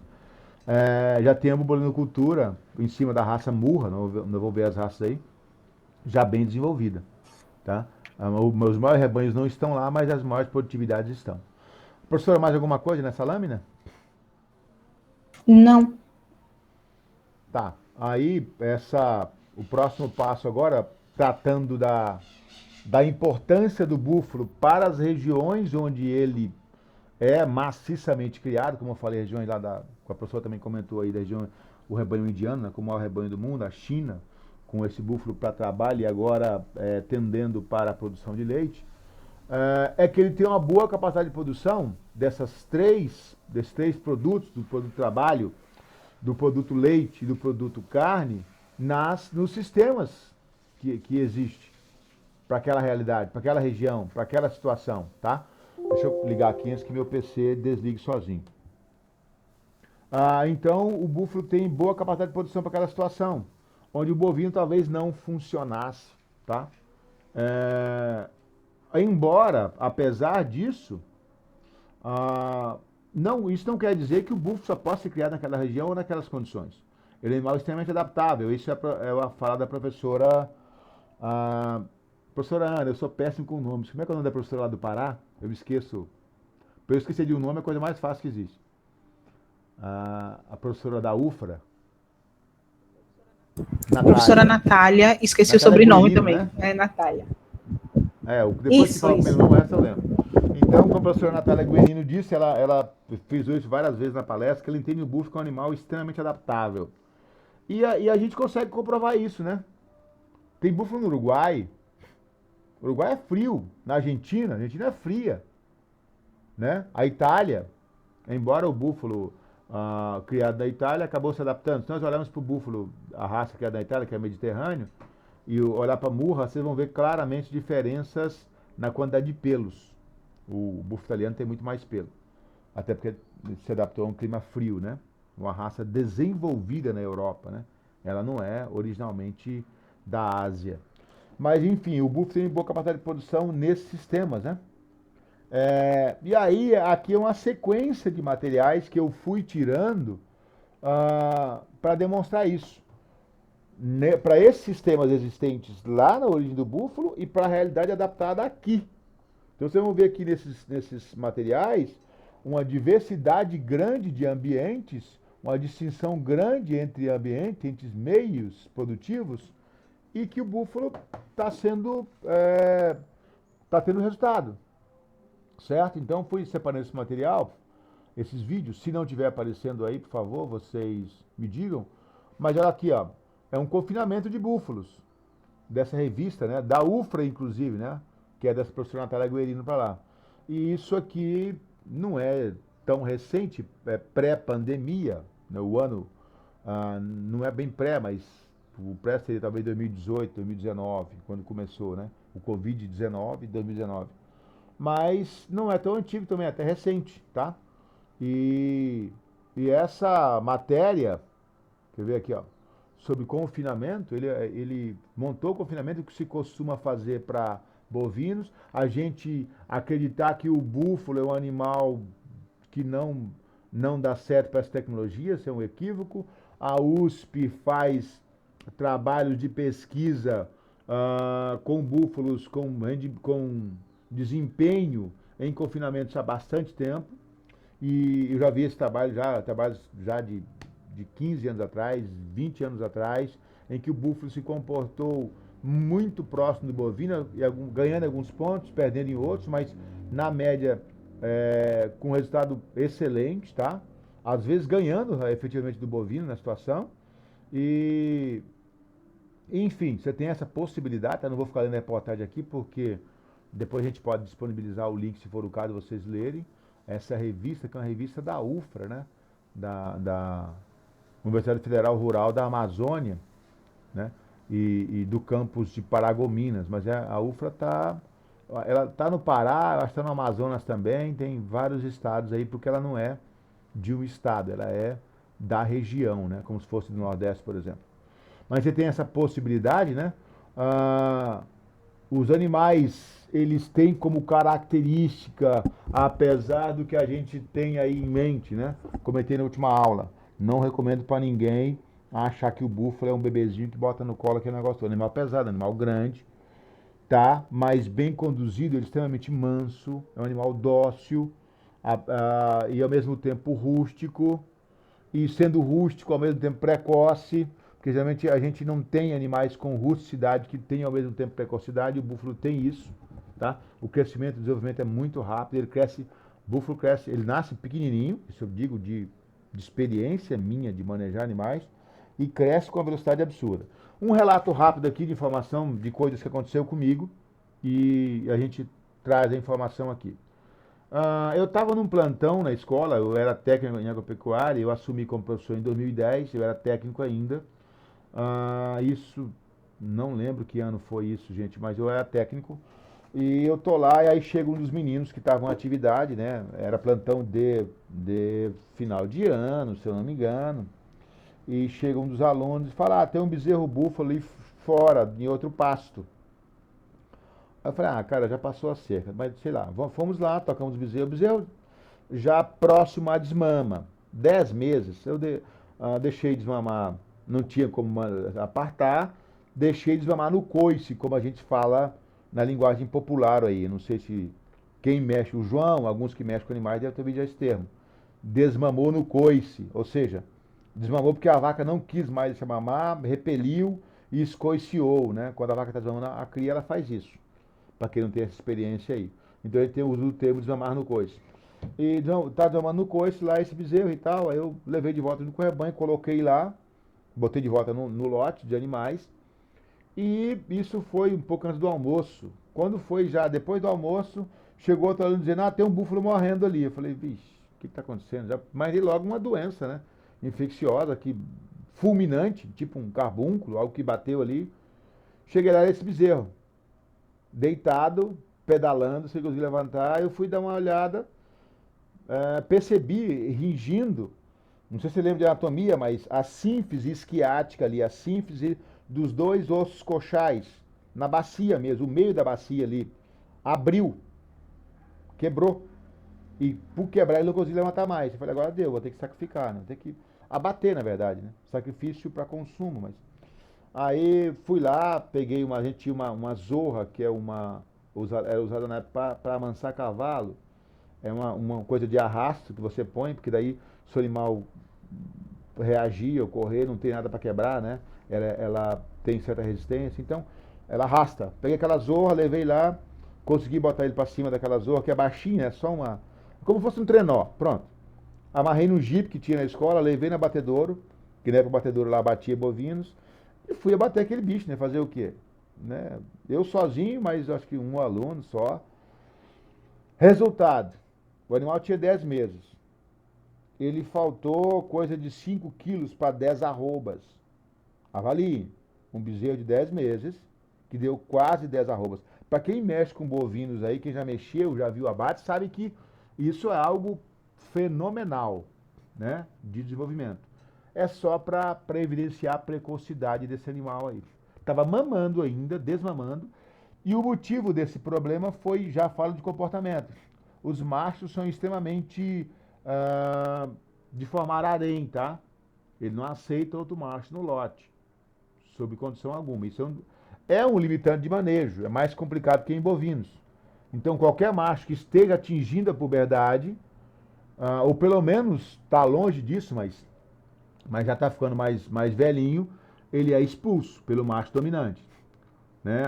Já tem a bovinocultura em cima da raça Murra, não vou ver as raças aí, já bem desenvolvida. Tá? Os maiores rebanhos não estão lá, mas as maiores produtividades estão. Professora, mais alguma coisa nessa lâmina? Não. Tá. Aí, o próximo passo agora, tratando da importância do búfalo para as regiões onde ele é maciçamente criado, como eu falei, regiões lá a professora também comentou aí da região, o rebanho indiano, né, como o maior rebanho do mundo, a China, com esse búfalo para trabalho e agora tendendo para a produção de leite, é que ele tem uma boa capacidade de produção desses três produtos, do produto trabalho, do produto leite e do produto carne, nos sistemas que existe para aquela realidade, para aquela região, para aquela situação, tá? Deixa eu ligar aqui antes que meu PC desligue sozinho. Então, o búfalo tem boa capacidade de produção para aquela situação, onde o bovino talvez não funcionasse, tá? Embora, apesar disso, isso não quer dizer que o búfalo só possa ser criado naquela região ou naquelas condições. Ele é um animal extremamente adaptável. Isso é a fala da professora... Professora Ana, eu sou péssimo com nomes. Como é que é o nome da professora lá do Pará? Eu me esqueço. Para eu esquecer de um nome é a coisa mais fácil que existe. A professora da UFRA. Professora Natália, esqueci o sobrenome também. Né? É Natália. Depois que fala o primeiro nome, essa eu lembro. Então, como a professora Natália Guerino disse, ela fez isso várias vezes na palestra, que ela entende o búfalo como um animal extremamente adaptável. E a gente consegue comprovar isso, né? Tem búfalo no Uruguai. O Uruguai é frio. Na Argentina, a Argentina é fria. Né? A Itália, embora o búfalo criado na Itália acabou se adaptando. Se nós olharmos para o búfalo, a raça criada na Itália, que é mediterrâneo, e olhar para a Murra, vocês vão ver claramente diferenças na quantidade de pelos. O búfalo italiano tem muito mais pelo. Até porque se adaptou a um clima frio, né? Uma raça desenvolvida na Europa, né? Ela não é originalmente da Ásia. Mas, enfim, o búfalo tem boa capacidade de produção nesses sistemas, né? E aí, aqui é uma sequência de materiais que eu fui tirando para demonstrar isso. Para esses sistemas existentes lá na origem do búfalo e para a realidade adaptada aqui. Então, vocês vão ver aqui nesses materiais uma diversidade grande de ambientes, uma distinção grande entre ambientes, entre meios produtivos, e que o búfalo está tendo resultado. Certo? Então, fui separando esse material, esses vídeos. Se não estiver aparecendo aí, por favor, vocês me digam. Mas olha aqui, ó, é um confinamento de búfalos dessa revista, né? Da UFRA, inclusive, né? Que é dessa professora Natália Guerino para lá. E isso aqui não é tão recente, é pré-pandemia, né? O ano não é bem pré, mas o pré seria talvez 2018, 2019, quando começou, né? O Covid-19, 2019. Mas não é tão antigo também, é até recente, tá? E essa matéria, quer ver aqui, ó, sobre confinamento, ele montou o confinamento que se costuma fazer para bovinos, a gente acreditar que o búfalo é um animal que não dá certo para essa tecnologia, isso é um equívoco. A USP faz trabalhos de pesquisa com búfalos com desempenho em confinamentos há bastante tempo. E eu já vi esse trabalhos já de 15 anos atrás, 20 anos atrás, em que o búfalo se comportou muito próximo do bovino, ganhando alguns pontos, perdendo em outros, mas na média com resultado excelente, tá? Às vezes ganhando efetivamente do bovino na situação. E, enfim, você tem essa possibilidade, tá? Não vou ficar lendo a reportagem aqui, porque depois a gente pode disponibilizar o link, se for o caso, vocês lerem. Essa revista, que é uma revista da UFRA, né? Da Universidade Federal Rural da Amazônia, né? E do campus de Paragominas. Mas a UFRA ela tá no Pará, ela está no Amazonas também, tem vários estados aí, porque ela não é de um estado, ela é da região, né? Como se fosse do Nordeste, por exemplo. Mas você tem essa possibilidade, né? Os animais, eles têm como característica, apesar do que a gente tem aí em mente, né? Comentei na última aula, não recomendo para ninguém achar que o búfalo é um bebezinho que bota no colo aquele negócio. É um animal pesado, um animal grande, tá? Mas bem conduzido, ele é extremamente manso, é um animal dócil e ao mesmo tempo rústico, e sendo rústico ao mesmo tempo precoce, porque geralmente a gente não tem animais com rusticidade que tenham ao mesmo tempo precocidade, o búfalo tem isso, tá? O crescimento e desenvolvimento é muito rápido, o búfalo cresce, ele nasce pequenininho, isso eu digo de experiência minha de manejar animais, e cresce com uma velocidade absurda. Um relato rápido aqui de informação de coisas que aconteceu comigo, e a gente traz a informação aqui. Eu estava num plantão na escola, eu era técnico em agropecuária, eu assumi como professor em 2010, eu era técnico ainda. Isso, não lembro que ano foi isso, gente, mas eu era técnico. E eu tô lá, e aí chega um dos meninos que estavam em atividade, né? Era plantão de final de ano, se eu não me engano. E chega um dos alunos e fala, tem um bezerro búfalo ali fora, em outro pasto. Aí eu falei, cara, já passou a cerca, mas sei lá, fomos lá, tocamos o bezerro já próximo à desmama, 10 meses, eu deixei desmamar, não tinha como apartar, deixei desmamar no coice, como a gente fala na linguagem popular aí, não sei se quem mexe, o João, alguns que mexem com animais devem ter ouvido esse termo, desmamou no coice, ou seja, desmamou porque a vaca não quis mais deixar mamar, repeliu e escoiciou, né? Quando a vaca está desmamando a cria, ela faz isso, para quem não tem essa experiência aí. Então ele tem o uso do termo desmamar no coice. E tá desmamando no coice lá esse bezerro e tal, aí eu levei de volta no rebanho, coloquei lá, botei de volta no lote de animais, e isso foi um pouco antes do almoço. Quando foi já depois do almoço, chegou outro aluno dizendo, tem um búfalo morrendo ali. Eu falei, vixe, o que está acontecendo? Já imaginei logo uma doença, né? Infecciosa, fulminante, tipo um carbúnculo, algo que bateu ali. Cheguei lá esse bezerro, deitado, pedalando, sem conseguir levantar, eu fui dar uma olhada, percebi, ringindo, não sei se você lembra de anatomia, mas a sínfise isquiática ali, a sínfise dos dois ossos coxais, na bacia mesmo, o meio da bacia ali, abriu, quebrou. E por quebrar ele não conseguiu levantar mais. Eu falei, agora deu, vou ter que sacrificar, né? Vou ter que abater, na verdade, né? Sacrifício para consumo, mas... Aí fui lá, peguei a gente tinha uma zorra, que era usada na época para amansar cavalo. É uma coisa de arrasto que você põe, porque daí se o animal reagir ou correr, não tem nada para quebrar, né? Ela tem certa resistência, então ela arrasta. Peguei aquela zorra, levei lá, consegui botar ele para cima daquela zorra, que é baixinha, é só como se fosse um trenó, pronto. Amarrei no jipe que tinha na escola, levei na batedouro, que na época o batedouro lá batia bovinos, e fui abater aquele bicho, né? Fazer o quê? Né? Eu sozinho, mas acho que um aluno só. Resultado, o animal tinha 10 meses. Ele faltou coisa de 5 quilos para 10 arrobas. Avalie, um bezerro de 10 meses, que deu quase 10 arrobas. Para quem mexe com bovinos aí, quem já mexeu, já viu abate, sabe que isso é algo fenomenal, né, de desenvolvimento. É só para evidenciar a precocidade desse animal aí. Estava mamando ainda, desmamando, E o motivo desse problema foi, já falo de comportamento. Os machos são extremamente de formar harém, tá? Ele não aceita outro macho no lote, sob condição alguma. Isso é um limitante de manejo, é mais complicado que em bovinos. Então, qualquer macho que esteja atingindo a puberdade, ou pelo menos está longe disso, mas já está ficando mais velhinho, ele é expulso pelo macho dominante. Né?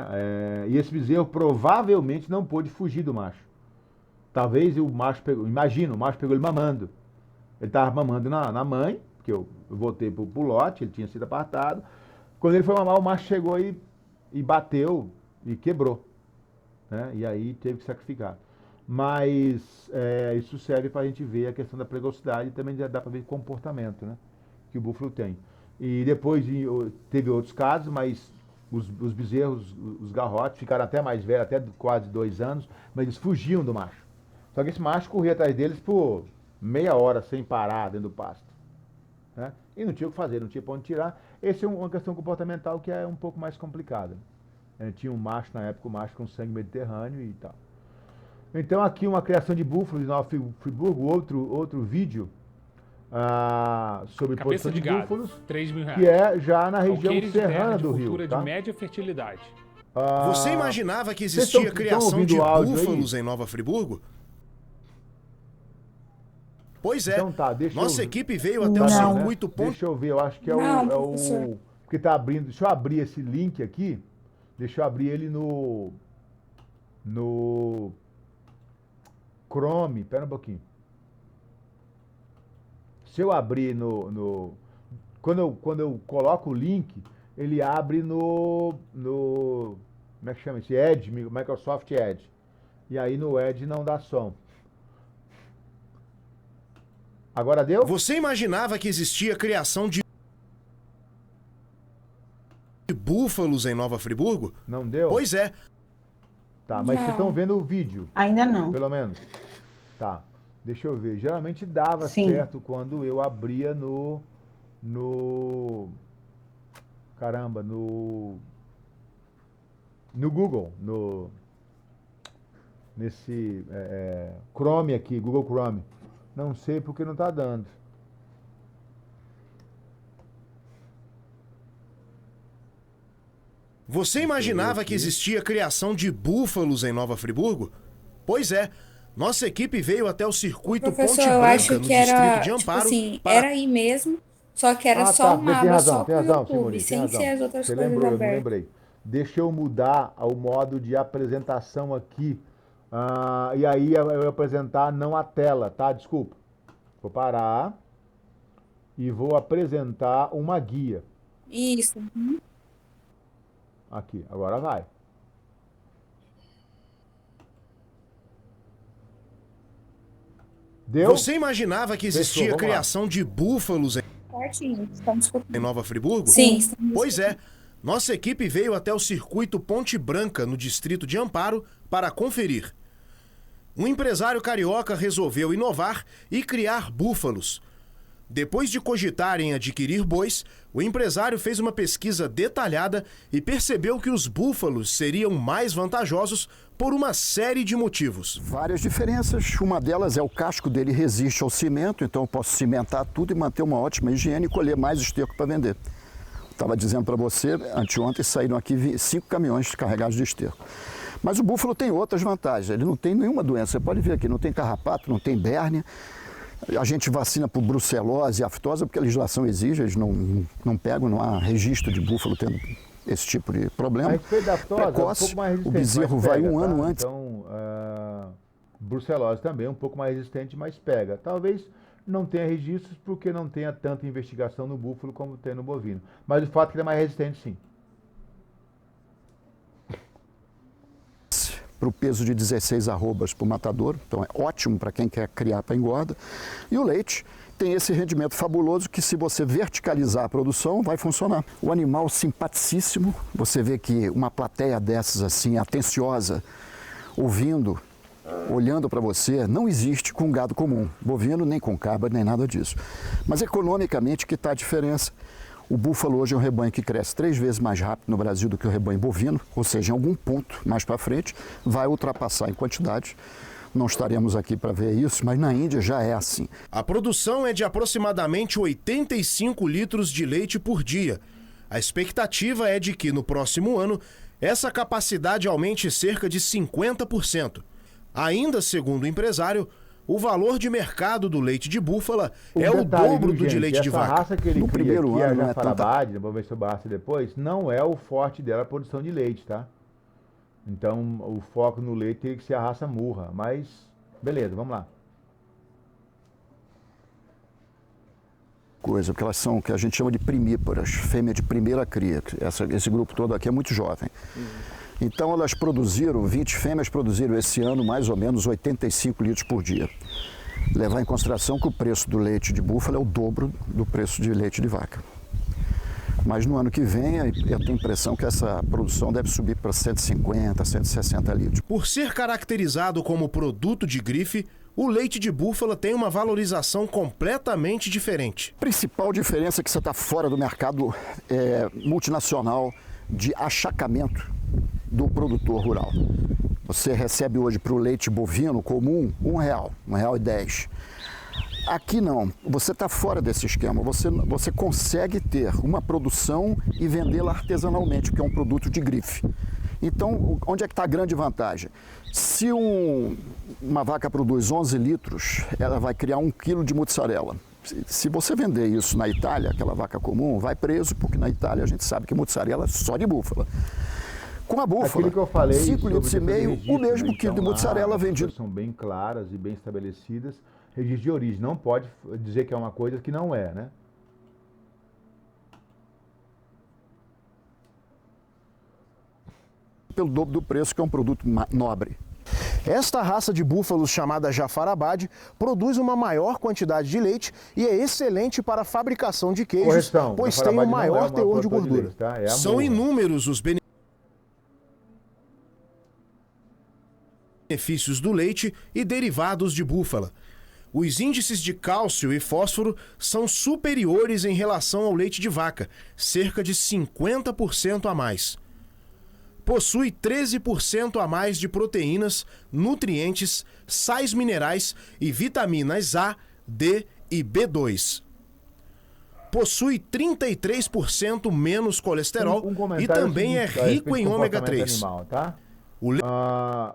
E esse bezerro provavelmente não pôde fugir do macho. Talvez o macho pegou, imagina, o macho pegou ele mamando. Ele estava mamando na mãe, porque eu voltei pro lote, ele tinha sido apartado. Quando ele foi mamar, o macho chegou e bateu e quebrou. Né? E aí teve que sacrificar. Mas isso serve para a gente ver a questão da precocidade e também dá para ver o comportamento, né, que o búfalo tem. E depois teve outros casos, mas os bezerros, os garrotes, ficaram até mais velhos, até quase 2 anos, mas eles fugiam do macho. Só que esse macho corria atrás deles por meia hora sem parar dentro do pasto. Né? E não tinha o que fazer, não tinha para onde tirar. Essa é uma questão comportamental que é um pouco mais complicada. Tinha um macho na época, um macho com sangue mediterrâneo e tal. Então aqui uma criação de búfalos em Nova Friburgo, outro vídeo sobre Cabeça produção de gado, búfalos, 3 mil reais. que é já na região Alqueires de terra serrana de do Rio. cultura Tá? de média fertilidade. Você imaginava que existia criação de búfalos em Nova Friburgo? Pois é, então, tá, nossa equipe veio até o circuito ponto... Deixa eu ver, eu acho que é o que tá abrindo. Deixa eu abrir esse link aqui. Deixa eu abrir ele no Chrome. Pera um pouquinho. Se eu abrir quando eu coloco o link, ele abre no como é que chama esse Edge, Microsoft Edge. E aí no Edge não dá som. Agora deu? Você imaginava que existia criação de búfalos em Nova Friburgo? Não deu? Pois é. Tá, mas vocês estão vendo o vídeo? Ainda não. Pelo menos. Tá. Deixa eu ver. Geralmente dava certo quando eu abria caramba, no Google, nesse Chrome aqui, Google Chrome. Não sei porque não está dando. Você imaginava que existia criação de búfalos em Nova Friburgo? Pois é. Nossa equipe veio até o circuito Ponte Branca, eu acho no que era, distrito de Amparo. Tipo assim, era aí mesmo, só que era só uma aba só com o YouTube, sem ser as outras coisas abertas. Eu abertas. lembrei. Deixa eu mudar o modo de apresentação aqui. E aí eu apresentar não a tela, tá? Desculpa. Vou parar e vou apresentar uma guia. Isso. Aqui, agora vai. Deu? Você imaginava que existia criação de búfalos em Nova Friburgo? Sim. Pois é. Nossa equipe veio até o circuito Ponte Branca, no distrito de Amparo, para conferir. Um empresário carioca resolveu inovar e criar búfalos. Depois de cogitar em adquirir bois, o empresário fez uma pesquisa detalhada e percebeu que os búfalos seriam mais vantajosos por uma série de motivos. Várias diferenças. Uma delas é o casco dele resiste ao cimento, então eu posso cimentar tudo e manter uma ótima higiene e colher mais esterco para vender. Estava dizendo para você, anteontem saíram aqui 5 caminhões carregados de esterco. Mas o búfalo tem outras vantagens, ele não tem nenhuma doença. Você pode ver aqui, não tem carrapato, não tem bérnia. A gente vacina por brucelose e aftosa porque a legislação exige, eles não pegam, não há registro de búfalo tendo esse tipo de problema. A respeito da aftosa, precoce, um pouco mais resistente, o bezerro vai pega, um ano tá? antes. Então, brucelose também, um pouco mais resistente, mas pega. Talvez não tenha registros porque não tenha tanta investigação no búfalo como tem no bovino. Mas o fato é que ele é mais resistente, sim. Para o peso de 16 arrobas para o matador, então é ótimo para quem quer criar para engorda. E o leite tem esse rendimento fabuloso que, se você verticalizar a produção, vai funcionar. O animal simpaticíssimo, você vê que uma plateia dessas assim, atenciosa, ouvindo, olhando para você, não existe com gado comum, bovino, nem com cabra, nem nada disso. Mas economicamente, que está a diferença? O búfalo hoje é um rebanho que cresce 3 vezes mais rápido no Brasil do que o rebanho bovino, ou seja, em algum ponto mais para frente vai ultrapassar em quantidade. Não estaremos aqui para ver isso, mas na Índia já é assim. A produção é de aproximadamente 85 litros de leite por dia. A expectativa é de que no próximo ano essa capacidade aumente cerca de 50%. Ainda segundo o empresário, o valor de mercado do leite de búfala é o dobro do de leite de vaca. Essa raça que ele No cria primeiro aqui, ano, a não é Jafarabad, vou ver se eu baixo depois, não é o forte dela a produção de leite, tá? Então o foco no leite tem que ser a raça murra, mas beleza, vamos lá. Coisa, porque elas são o que a gente chama de primíparas, fêmea de primeira cria. Esse grupo todo aqui é muito jovem. Então elas produziram, 20 fêmeas produziram esse ano mais ou menos 85 litros por dia. Levar em consideração que o preço do leite de búfalo é o dobro do preço de leite de vaca. Mas no ano que vem eu tenho a impressão que essa produção deve subir para 150, 160 litros. Por ser caracterizado como produto de grife, o leite de búfala tem uma valorização completamente diferente. A principal diferença é que você está fora do mercado multinacional de achacamento do produtor rural. Você recebe hoje para o leite bovino comum R$1, R$1,10. Aqui não, você está fora desse esquema, você consegue ter uma produção e vendê-la artesanalmente, porque é um produto de grife. Então, onde é que está a grande vantagem? Se uma vaca produz 11 litros, ela vai criar 1 quilo de mussarela. Se você vender isso na Itália, aquela vaca comum, vai preso, porque na Itália a gente sabe que mussarela é só de búfala. Com a búfala, 5,5 litros, o mesmo quilo de mussarela vendido. São bem claras e bem estabelecidas. Registro de origem, não pode dizer que é uma coisa que não é, né? Pelo dobro do preço, que é um produto nobre. Esta raça de búfalos, chamada Jafarabad, produz uma maior quantidade de leite e é excelente para a fabricação de queijos, pois tem um maior teor de gordura. Leite, tá? São inúmeros os benefícios do leite e derivados de búfala. Os índices de cálcio e fósforo são superiores em relação ao leite de vaca, cerca de 50% a mais. Possui 13% a mais de proteínas, nutrientes, sais minerais e vitaminas A, D e B2. Possui 33% menos colesterol e também é rico em ômega 3. Animal, tá?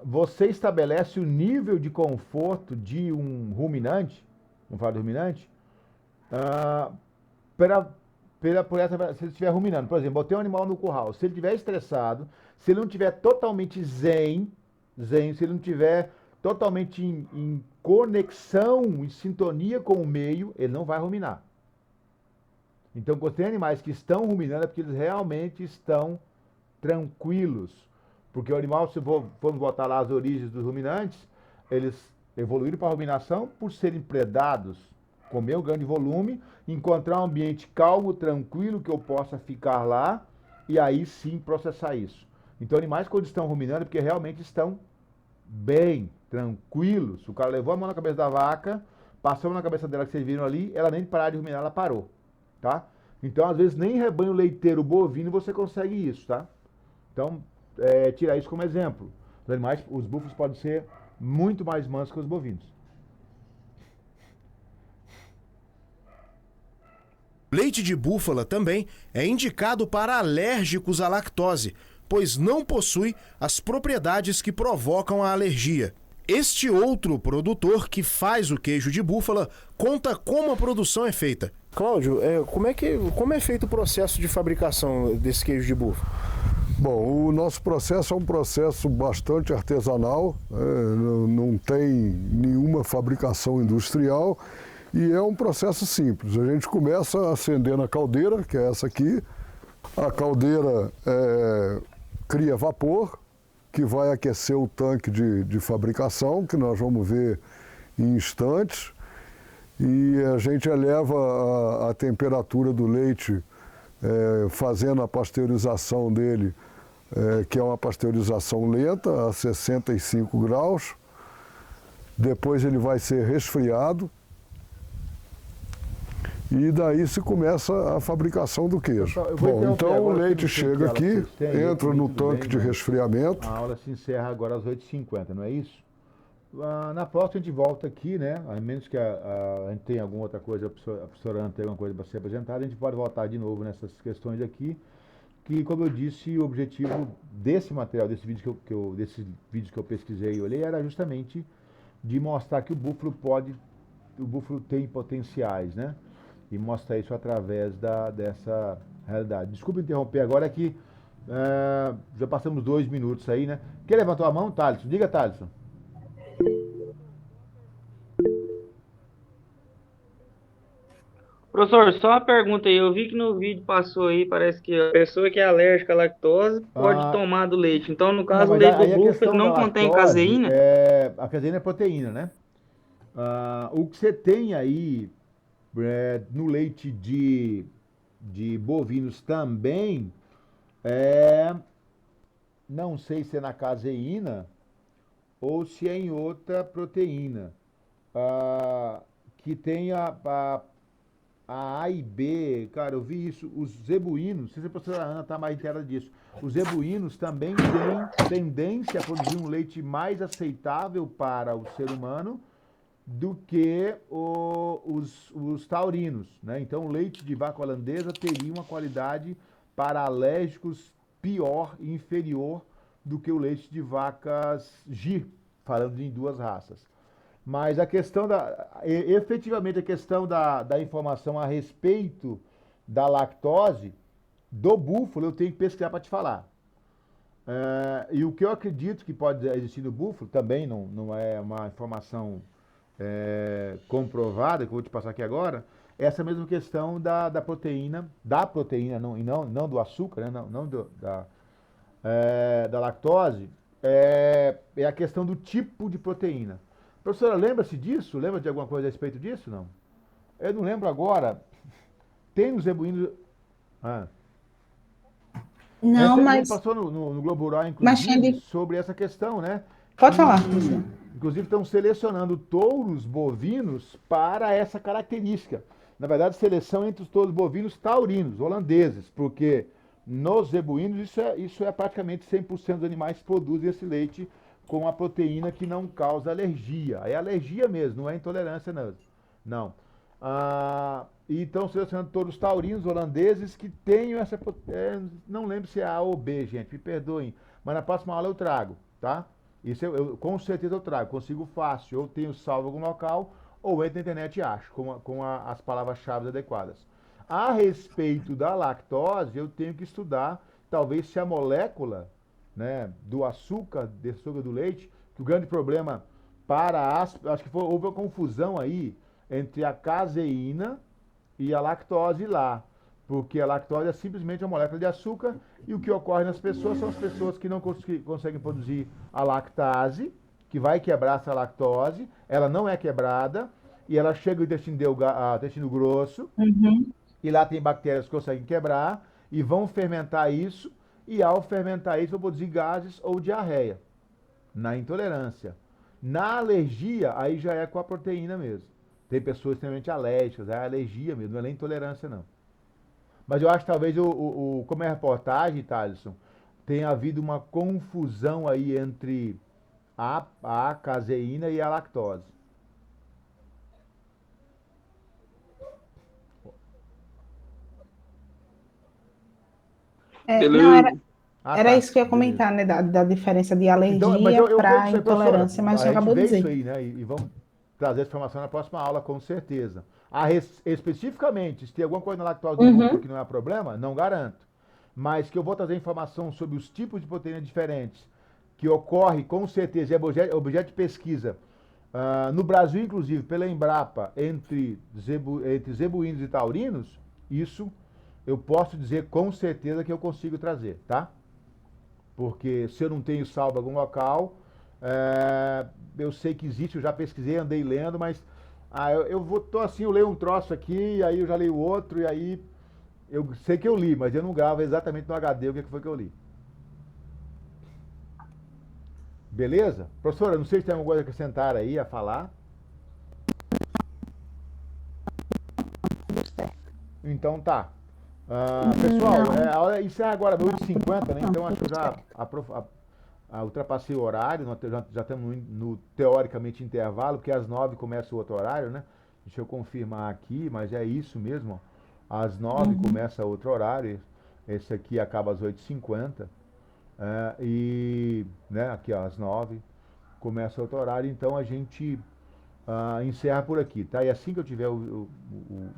Você estabelece o nível de conforto de um ruminante, vamos falar de ruminante, se ele estiver ruminando. Por exemplo, botei um animal no curral, se ele estiver estressado, se ele não estiver totalmente zen, se ele não estiver totalmente em conexão, em sintonia com o meio, ele não vai ruminar. Então, quando tem animais que estão ruminando, é porque eles realmente estão tranquilos. Porque o animal, se formos botar lá as origens dos ruminantes, eles evoluíram para a ruminação por serem predados, comer um grande volume, encontrar um ambiente calmo, tranquilo, que eu possa ficar lá, e aí sim processar isso. Então, animais, quando estão ruminando, é porque realmente estão bem, tranquilos. O cara levou a mão na cabeça da vaca, passou na cabeça dela, que vocês viram ali, ela nem parar de ruminar, ela parou, tá? Então, às vezes, nem em rebanho leiteiro bovino você consegue isso, tá? Então, tirar isso como exemplo. Os animais, os búfalos podem ser muito mais mansos que os bovinos. Leite de búfala também é indicado para alérgicos à lactose, pois não possui as propriedades que provocam a alergia. Este outro produtor que faz o queijo de búfala conta como a produção é feita. Cláudio, como é feito o processo de fabricação desse queijo de búfala? Bom, o nosso processo é um processo bastante artesanal, não tem nenhuma fabricação industrial e é um processo simples. A gente começa acendendo a caldeira, que é essa aqui. A caldeira cria vapor, que vai aquecer o tanque de fabricação, que nós vamos ver em instantes. E a gente eleva a temperatura do leite, fazendo a pasteurização dele, que é uma pasteurização lenta, a 65 graus. Depois ele vai ser resfriado. e daí se começa a fabricação do queijo. Bom, então o leite chega aqui, entra no tanque de resfriamento. A aula se encerra agora às 8h50, não é isso? Na próxima a gente volta aqui, né? A menos que a gente tenha alguma outra coisa, a professora Ana tem alguma coisa para ser apresentada, a gente pode voltar de novo nessas questões aqui, que, como eu disse, o objetivo desse material, desses vídeos que eu pesquisei e olhei, era justamente de mostrar que o búfalo tem potenciais, né? E mostrar isso através dessa realidade. Desculpa interromper agora, é que já passamos 2 minutos aí, né? Quem levantou a mão? Thaleson. Diga, Thaleson. Professor, só uma pergunta aí. Eu vi que no vídeo passou aí, parece que a pessoa que é alérgica à lactose pode tomar do leite. Então, no caso, o leite do búfalo não contém caseína? A caseína é proteína, né? O que você tem aí no leite de bovinos também não sei se é na caseína ou se é em outra proteína, que tem a A e B, cara, eu vi isso, os zebuínos, não sei se a professora Ana está mais inteira disso, os zebuínos também têm tendência a produzir um leite mais aceitável para o ser humano do que os taurinos, né? Então o leite de vaca holandesa teria uma qualidade para alérgicos pior e inferior do que o leite de vacas Gir, falando em 2 raças. Mas a questão efetivamente a questão da informação a respeito da lactose do búfalo, eu tenho que pesquisar para te falar. E o que eu acredito que pode existir no búfalo, também não é uma informação comprovada, que eu vou te passar aqui agora, é essa mesma questão da proteína, não do açúcar, né? Da lactose, é a questão do tipo de proteína. Professora, lembra-se disso? Lembra de alguma coisa a respeito disso? Não? Eu não lembro agora. Tem os zebuínos... Não, mas... passou no Globo Rural, inclusive, sobre essa questão, né? Pode falar. Inclusive, estão selecionando touros bovinos para essa característica. Na verdade, seleção entre os touros bovinos taurinos, holandeses, porque nos zebuínos isso é praticamente 100% dos animais que produzem esse leite com a proteína que não causa alergia. É alergia mesmo, não é intolerância não. E estão selecionando touros taurinos holandeses que tenham essa... não lembro se é A ou B, gente, me perdoem. Mas na próxima aula eu trago, tá? Isso com certeza eu trago, consigo fácil. Ou tenho salvo em algum local, ou entro na internet e acho, com as palavras-chave adequadas. A respeito da lactose, eu tenho que estudar, talvez, se a molécula, né, do açúcar, desse açúcar do leite, que o grande problema acho que houve uma confusão aí entre a caseína e a lactose lá, porque a lactose é simplesmente uma molécula de açúcar e o que ocorre nas pessoas são as pessoas que não conseguem produzir a lactase, que vai quebrar essa lactose, ela não é quebrada e ela chega ao intestino grosso, e lá tem bactérias que conseguem quebrar e vão fermentar isso. E ao fermentar isso, vou produzir gases ou diarreia. Na intolerância. Na alergia, aí já é com a proteína mesmo. Tem pessoas extremamente alérgicas, é alergia mesmo, não é nem intolerância não. Mas eu acho que talvez, como é reportagem, Thaleson, tenha havido uma confusão aí entre a caseína e a lactose. Era isso que eu ia comentar, né? Da diferença de alergia para intolerância, mas você acabou de dizer. Isso aí, né? E vamos trazer essa informação na próxima aula, com certeza. Especificamente, se tem alguma coisa na lactose do búfalo que não é problema, não garanto. Mas que eu vou trazer informação sobre os tipos de proteínas diferentes, que ocorre com certeza, é objeto de pesquisa, no Brasil, inclusive, pela Embrapa, entre zebuínos e taurinos, isso eu posso dizer com certeza que eu consigo trazer, tá? Porque se eu não tenho salvo em algum local, eu sei que existe, eu já pesquisei, andei lendo, mas eu leio um troço aqui, aí eu já leio outro, e aí eu sei que eu li, mas eu não gravo exatamente no HD o que foi que eu li. Beleza? Professora, não sei se tem alguma coisa a acrescentar aí, a falar. Então tá. Pessoal, a hora isso é agora 8h50, né? Então acho que eu já ultrapassei o horário, nós já estamos no teoricamente intervalo, porque às 9 começa o outro horário, né? Deixa eu confirmar aqui, mas é isso mesmo. Ó. Às 9 começa outro horário. Esse aqui acaba às 8h50. E né, aqui ó, às 9 começa outro horário, então a gente encerra por aqui, tá? E assim que eu tiver o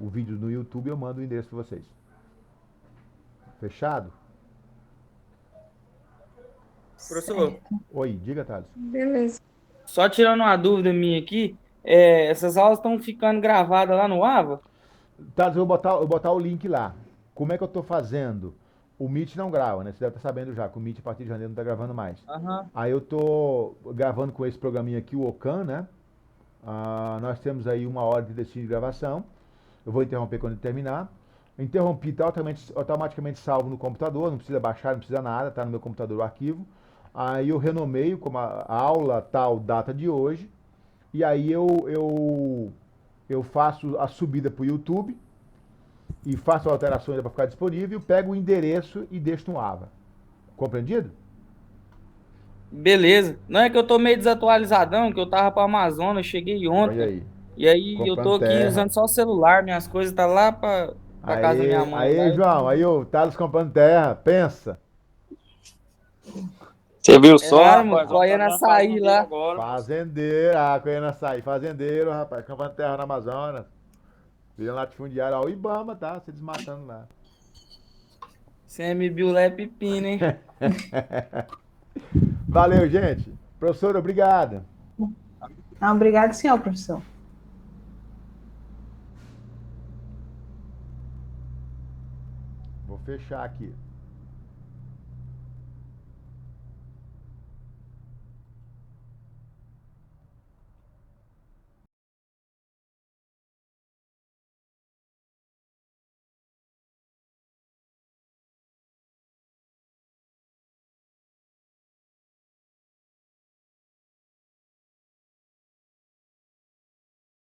vídeo no YouTube, eu mando o endereço para vocês. Fechado? Professor, Oi, diga, Thales. Beleza. só tirando uma dúvida minha aqui, essas aulas estão ficando gravadas lá no AVA? Thales, eu vou botar o link lá. Como é que eu tô fazendo? O Meet não grava, né? Você deve estar sabendo já que o Meet a partir de janeiro não está gravando mais. Aí eu tô gravando com esse programinha aqui, o Ocan, né? Nós temos aí 1 hora de destino de gravação. Eu vou interromper quando terminar. Interrompi, tá automaticamente salvo no computador, não precisa baixar, não precisa nada, tá no meu computador o arquivo. Aí eu renomeio como a aula tal, data de hoje. E aí eu faço a subida para o YouTube e faço alterações para ficar disponível, pego o endereço e deixo no AVA. Compreendido? Beleza. Não é que eu tô meio desatualizadão, que eu tava pra Amazonas, cheguei ontem. Olha aí. E aí eu tô aqui usando só o celular, minhas coisas tá lá pra casa da minha mãe. Aí, João, aí o Thales comprando terra, pensa. Você viu só, rapaz? Colhendo açaí lá. Fazendeiro, colhendo açaí. Fazendeiro, rapaz, comprando terra na Amazonas. Virando latifundiário, ó, o Ibama, tá? Se desmatando lá. CMBio é pepino, hein? Valeu, gente. Professor, obrigado. Obrigado, senhor professor. Vou fechar aqui.